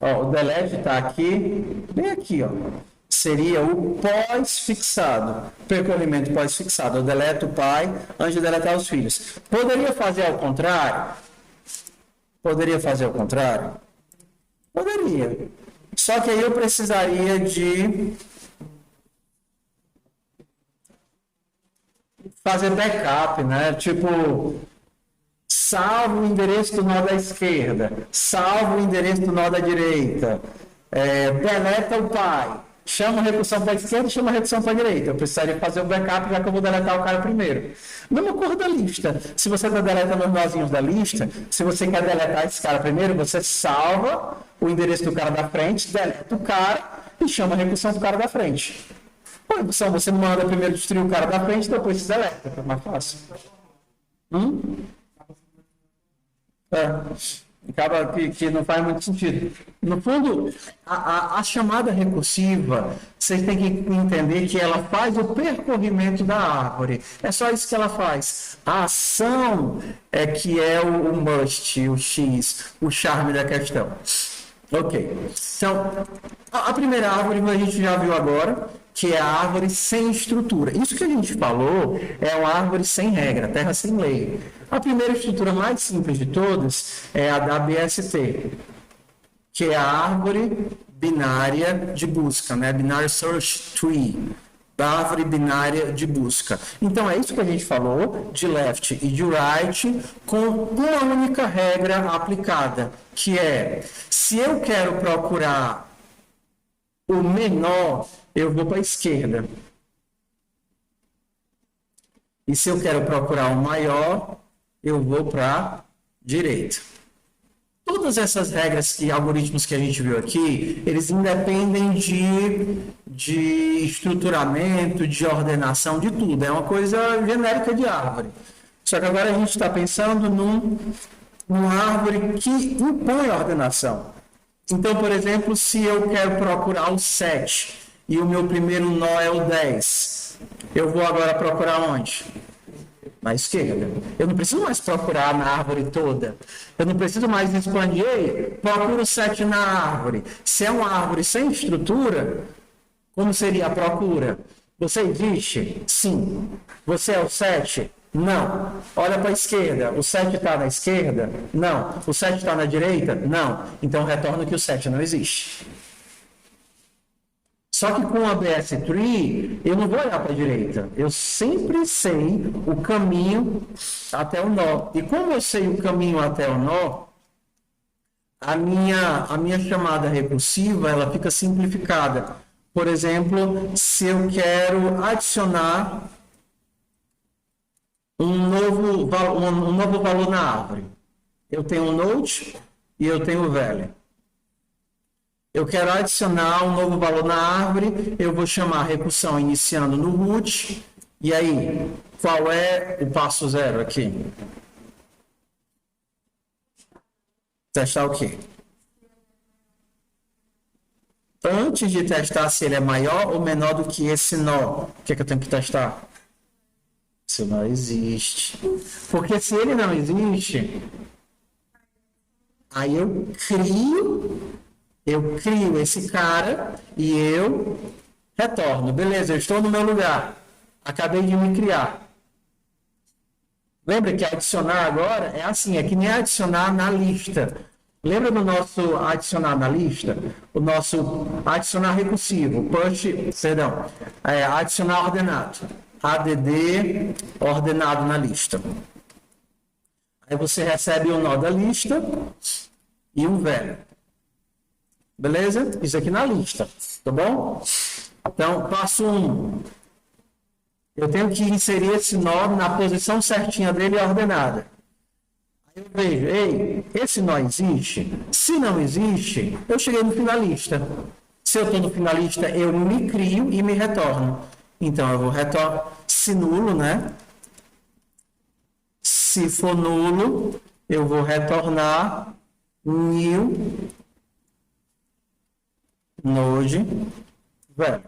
Ó, o delete está aqui, bem aqui, ó. Seria o pós-fixado. Percorrimento pós-fixado. Eu deleto o pai antes de deletar os filhos. Poderia fazer ao contrário? Poderia fazer ao contrário? Poderia. Só que aí eu precisaria de fazer backup, né? Tipo, salvo o endereço do nó da esquerda, salvo o endereço do nó da direita, deleta o pai, chama a recursão para a esquerda e chama a recursão para a direita. Eu precisaria fazer o backup, já que eu vou deletar o cara primeiro. Mesma coisa da lista. Se você está deletando os nozinhos da lista, se você quer deletar esse cara primeiro, você salva o endereço do cara da frente, deleta o cara e chama a recursão do cara da frente. Ou recursão, você manda primeiro destruir o cara da frente, depois se deleta, é mais fácil. Acaba que não faz muito sentido. No fundo, a chamada recursiva, vocês têm que entender que ela faz o percorrimento da árvore. É só isso que ela faz. A ação é que é o must, o X, o charme da questão. Ok. Então, a primeira árvore a gente já viu agora, que é a árvore sem estrutura. Isso que a gente falou é uma árvore sem regra, terra sem lei. A primeira estrutura mais simples de todas é a da BST, que é a árvore binária de busca, né? Binary Search Tree, da árvore binária de busca. Então, é isso que a gente falou, de left e de right, com uma única regra aplicada, que é, se eu quero procurar o menor, eu vou para a esquerda. E se eu quero procurar o maior, eu vou para a direita. Todas essas regras e algoritmos que a gente viu aqui, eles independem de estruturamento, de ordenação, de tudo. É uma coisa genérica de árvore. Só que agora a gente está pensando numa árvore que impõe ordenação. Então, por exemplo, se eu quero procurar o 7 e o meu primeiro nó é o 10, eu vou agora procurar onde? na esquerda. Eu não preciso mais procurar na árvore toda. Eu não preciso mais expandir. Ei, procura o 7 na árvore. Se é uma árvore sem estrutura, como seria a procura? Você existe? Sim. Você é o 7? Não. Olha para a esquerda. O 7 está na esquerda? Não. O 7 está na direita? Não. Então retorna que o 7 não existe. Só que com a BS Tree, eu não vou olhar para a direita. Eu sempre sei o caminho até o nó. E como eu sei o caminho até o nó, a minha chamada recursiva, ela fica simplificada. Por exemplo, se eu quero adicionar um novo valor na árvore. Eu tenho um node e eu tenho o value. Eu quero adicionar um novo valor na árvore, eu vou chamar a recursão iniciando no root. E aí, qual é o passo 0 aqui? Testar o quê? Antes de testar se ele é maior ou menor do que esse nó, o que é que eu tenho que testar? Se não existe. Porque se ele não existe, aí eu crio esse cara e eu retorno. Beleza, eu estou no meu lugar. Acabei de me criar. Lembra que adicionar agora é assim, é que nem adicionar na lista. Lembra do nosso adicionar na lista? O nosso adicionar recursivo, adicionar ordenado. ADD ordenado na lista. Aí você recebe o nó da lista e um velho. Beleza? Isso aqui na lista, tá bom? Então, passo 1. Eu tenho que inserir esse nó na posição certinha dele ordenada. Aí eu vejo, ei, esse nó existe? Se não existe, eu cheguei no finalista. Se eu estou no finalista, eu me crio e me retorno. Então, eu vou retornar, se nulo, né? Se for nulo, eu vou retornar new node velho.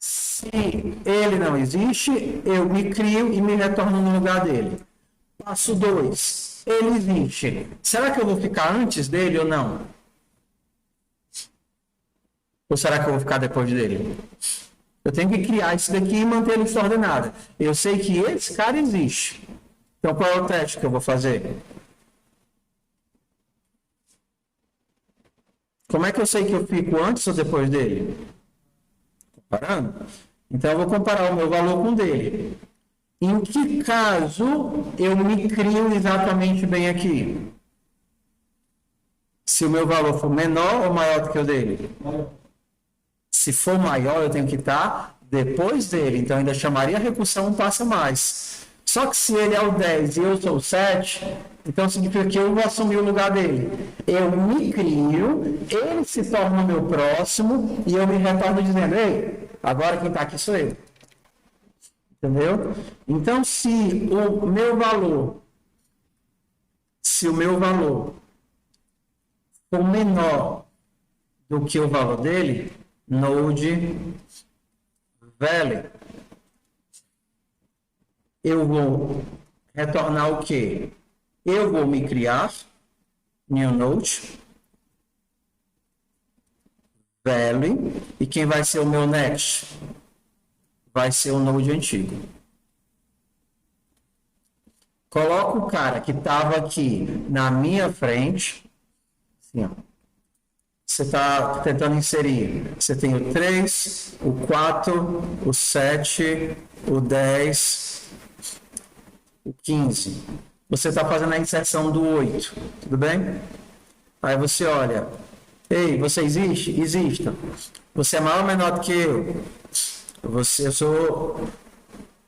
Se ele não existe, eu me crio e me retorno no lugar dele. Passo 2. Ele existe. Será que eu vou ficar antes dele ou não? Ou será que eu vou ficar depois dele? Eu tenho que criar isso daqui e manter a lista ordenada. Eu sei que esse cara existe. Então, qual é o teste que eu vou fazer? Como é que eu sei que eu fico antes ou depois dele? Comparando. Então, eu vou comparar o meu valor com o dele. Em que caso eu me crio exatamente bem aqui? Se o meu valor for menor ou maior do que o dele? Se for maior, eu tenho que estar depois dele. Então, ainda chamaria a recursão um passo a mais. Só que se ele é o 10 e eu sou o 7, então significa que eu vou assumir o lugar dele. Eu me crio, ele se torna o meu próximo e eu me retorno dizendo, ei, agora quem está aqui sou eu. Entendeu? Então, se o meu valor for menor do que o valor dele, node value, eu vou retornar o quê? Eu vou me criar new node value, e quem vai ser o meu next? Vai ser o node antigo. Coloco o cara que estava aqui na minha frente, assim, ó. Você está tentando inserir. Você tem o 3, o 4, o 7, o 10, o 15. Você está fazendo a inserção do 8. Tudo bem? Aí você olha. Ei, você existe? Exista. Você é maior ou menor do que eu? Eu sou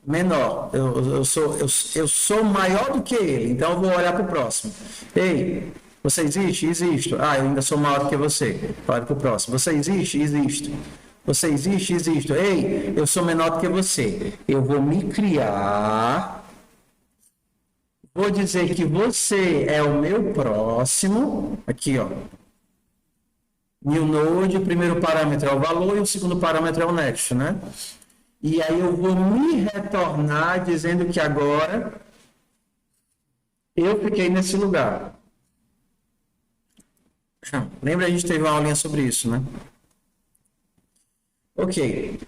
menor. Eu sou maior do que ele. Então eu vou olhar para o próximo. Ei, você existe? Existo. Ah, eu ainda sou maior do que você. Olha para o próximo. Você existe? Existo. Você existe? Existo. Ei, eu sou menor do que você. Eu vou me criar. Vou dizer que você é o meu próximo. Aqui, ó. New node, o primeiro parâmetro é o valor e o segundo parâmetro é o next, né? E aí eu vou me retornar dizendo que agora eu fiquei nesse lugar. Lembra, a gente teve uma aulinha sobre isso, né? Ok.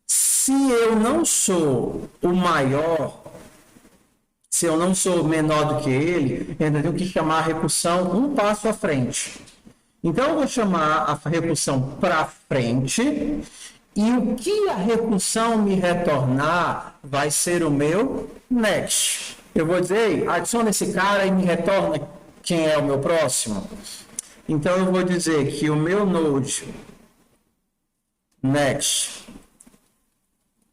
Se eu não sou o maior, se eu não sou menor do que ele, eu tenho que chamar a recursão um passo à frente. Então, eu vou chamar a recursão para frente, e o que a recursão me retornar vai ser o meu next. Eu vou dizer, adiciona esse cara e me retorna quem é o meu próximo. Então, eu vou dizer que o meu node next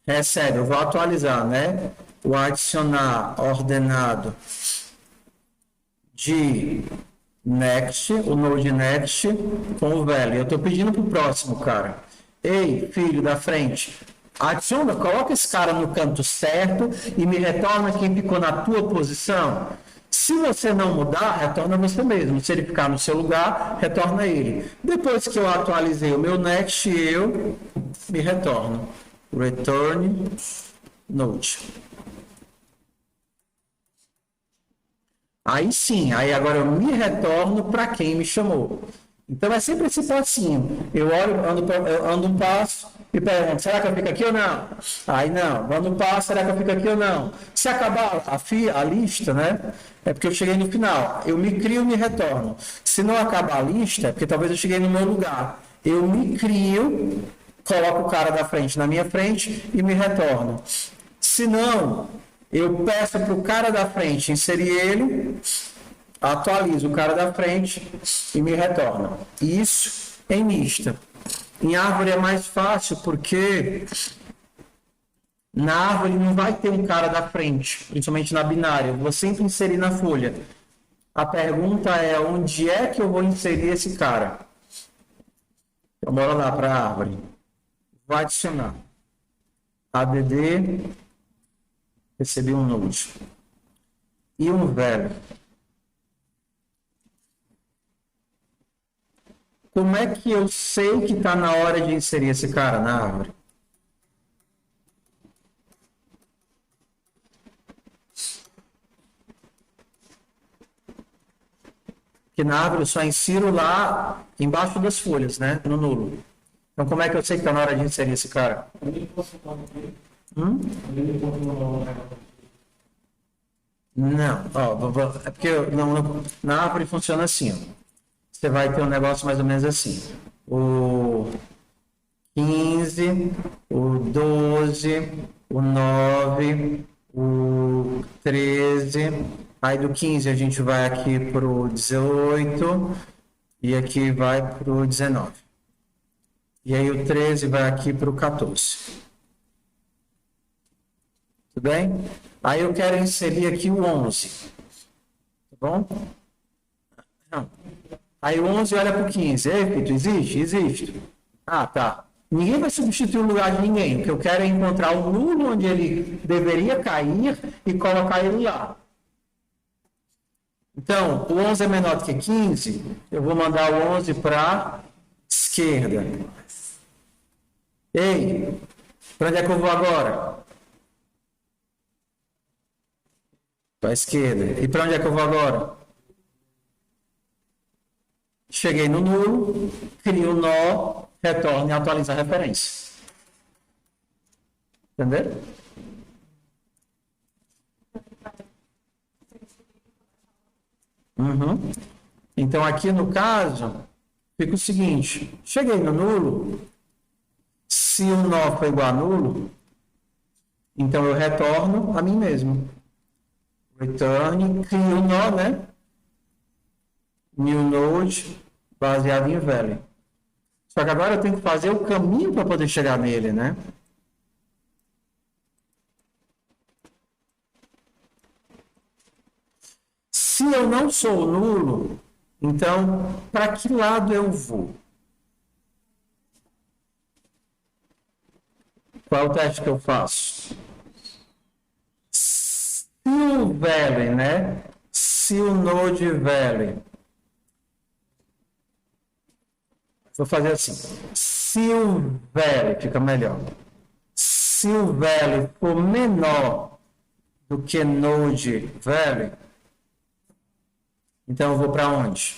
recebe, eu vou atualizar, né? O adicionar ordenado de next, o node next com o velho. Eu estou pedindo para o próximo cara. Ei, filho da frente, adiciona, coloca esse cara no canto certo e me retorna quem ficou na tua posição. Se você não mudar, retorna você mesmo. Se ele ficar no seu lugar, retorna ele. Depois que eu atualizei o meu next, eu me retorno. Return node. Aí sim, aí agora eu me retorno para quem me chamou. Então é sempre esse passinho. Eu olho, eu ando um passo e pergunto, será que eu fico aqui ou não? Aí não, ando um passo, será que eu fico aqui ou não? Se acabar a lista, né? É porque eu cheguei no final. Eu me crio e me retorno. Se não acabar a lista, é porque talvez eu cheguei no meu lugar. Eu me crio, coloco o cara da frente na minha frente e me retorno. Se não, eu peço para o cara da frente inserir ele, atualizo o cara da frente e me retorna. Isso em lista. Em árvore é mais fácil porque na árvore não vai ter um cara da frente, principalmente na binária. Eu vou sempre inserir na folha. A pergunta é onde é que eu vou inserir esse cara? Então, bora lá para a árvore. Vou adicionar. ADD, recebi um node. E um velho. Como é que eu sei que está na hora de inserir esse cara na árvore? Porque na árvore eu só insiro lá embaixo das folhas, né? No nulo. Então como é que eu sei que está na hora de inserir esse cara? Não, ó, é porque na árvore funciona assim, ó. Você vai ter um negócio mais ou menos assim. O 15, o 12, o 9, o 13. Aí do 15 a gente vai aqui para o 18 e aqui vai para o 19. E aí o 13 vai aqui para o 14. Tudo bem? Aí eu quero inserir aqui o 11. Tá bom? Não. Aí o 11 olha para o 15. Ei, Pito, existe? Existe. Ah, tá. Ninguém vai substituir o lugar de ninguém. O que eu quero é encontrar o nulo onde ele deveria cair e colocar ele lá. Então, o 11 é menor do que 15. Eu vou mandar o 11 para a esquerda. Ei, para onde é que eu vou agora? Para a esquerda. E para onde é que eu vou agora? Cheguei no nulo, crio o nó, retorno e atualizo a referência. Entendeu? Uhum. Então, aqui no caso, fica o seguinte. Cheguei no nulo, se o nó for igual a nulo, então eu retorno a mim mesmo. Return, crio o nó, né? New node, baseado em value. Só que agora eu tenho que fazer o caminho para poder chegar nele, né? Se eu não sou nulo, então, para que lado eu vou? Qual é o teste que eu faço? Se o value, né? Se o node value. Vou fazer assim. Se o value, fica melhor. Se Se o value for menor do que node value, então eu vou para onde?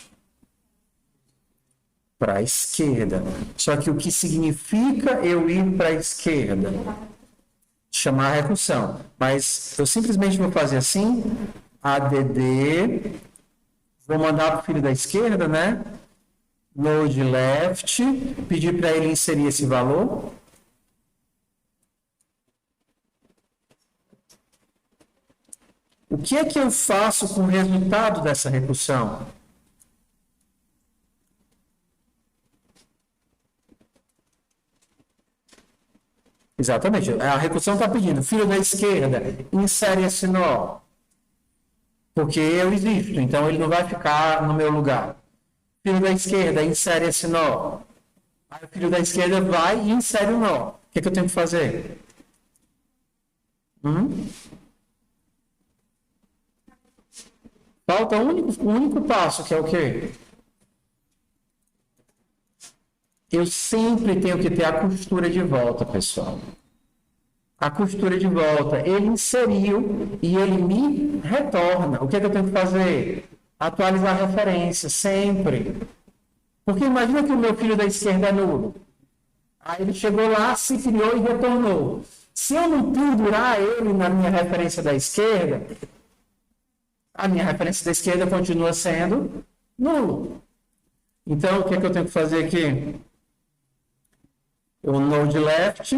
Para a esquerda. Só que o que significa eu ir para a esquerda? Chamar a recursão. Mas eu simplesmente vou fazer assim, add, vou mandar para o filho da esquerda, né? Node left, pedir para ele inserir esse valor. O que é que eu faço com o resultado dessa recursão? Exatamente. A recursão está pedindo, filho da esquerda, insere esse nó. Porque eu existo, então ele não vai ficar no meu lugar. Filho da esquerda, insere esse nó. Aí o filho da esquerda vai e insere o nó. O que é que eu tenho que fazer? Falta o único passo, que é o quê? Eu sempre tenho que ter a costura de volta, pessoal. A costura de volta. Ele inseriu e ele me retorna. O que é que eu tenho que fazer? Atualizar a referência, sempre. Porque imagina que o meu filho da esquerda é nulo. Aí ele chegou lá, se criou e retornou. Se eu não pendurar ele na minha referência da esquerda, a minha referência da esquerda continua sendo nulo. Então, o que é que eu tenho que fazer aqui? O node left,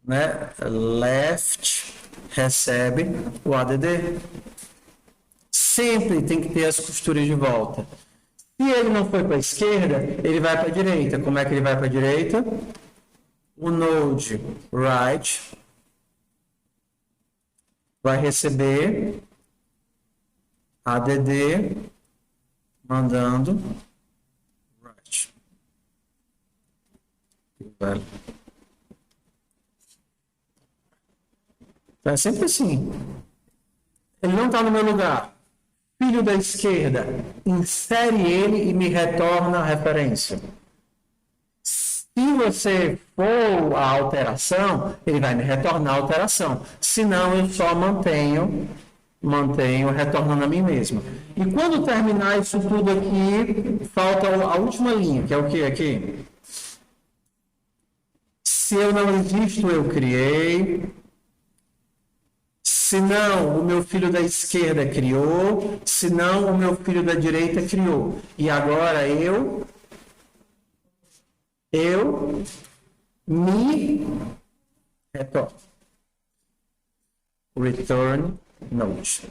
né? Left recebe o add. Sempre tem que ter as costuras de volta. Se ele não foi para a esquerda, ele vai para a direita. Como é que ele vai para a direita? O node right vai receber add mandando right. Então é sempre assim. Ele não está no meu lugar. Filho da esquerda, insere ele e me retorna a referência. Se você for a alteração, ele vai me retornar a alteração. Senão, eu só mantenho retornando a mim mesmo. E quando terminar isso tudo aqui, falta a última linha, que é o que aqui? Se eu não existo, eu criei. Se não, o meu filho da esquerda criou. Se não, o meu filho da direita criou. E agora eu me retorno. Return node.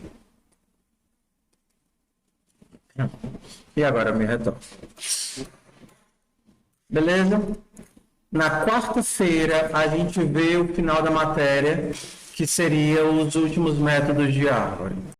E agora eu me retorno. Beleza? Na quarta-feira, a gente vê o final da matéria, que seria os últimos métodos de árvore.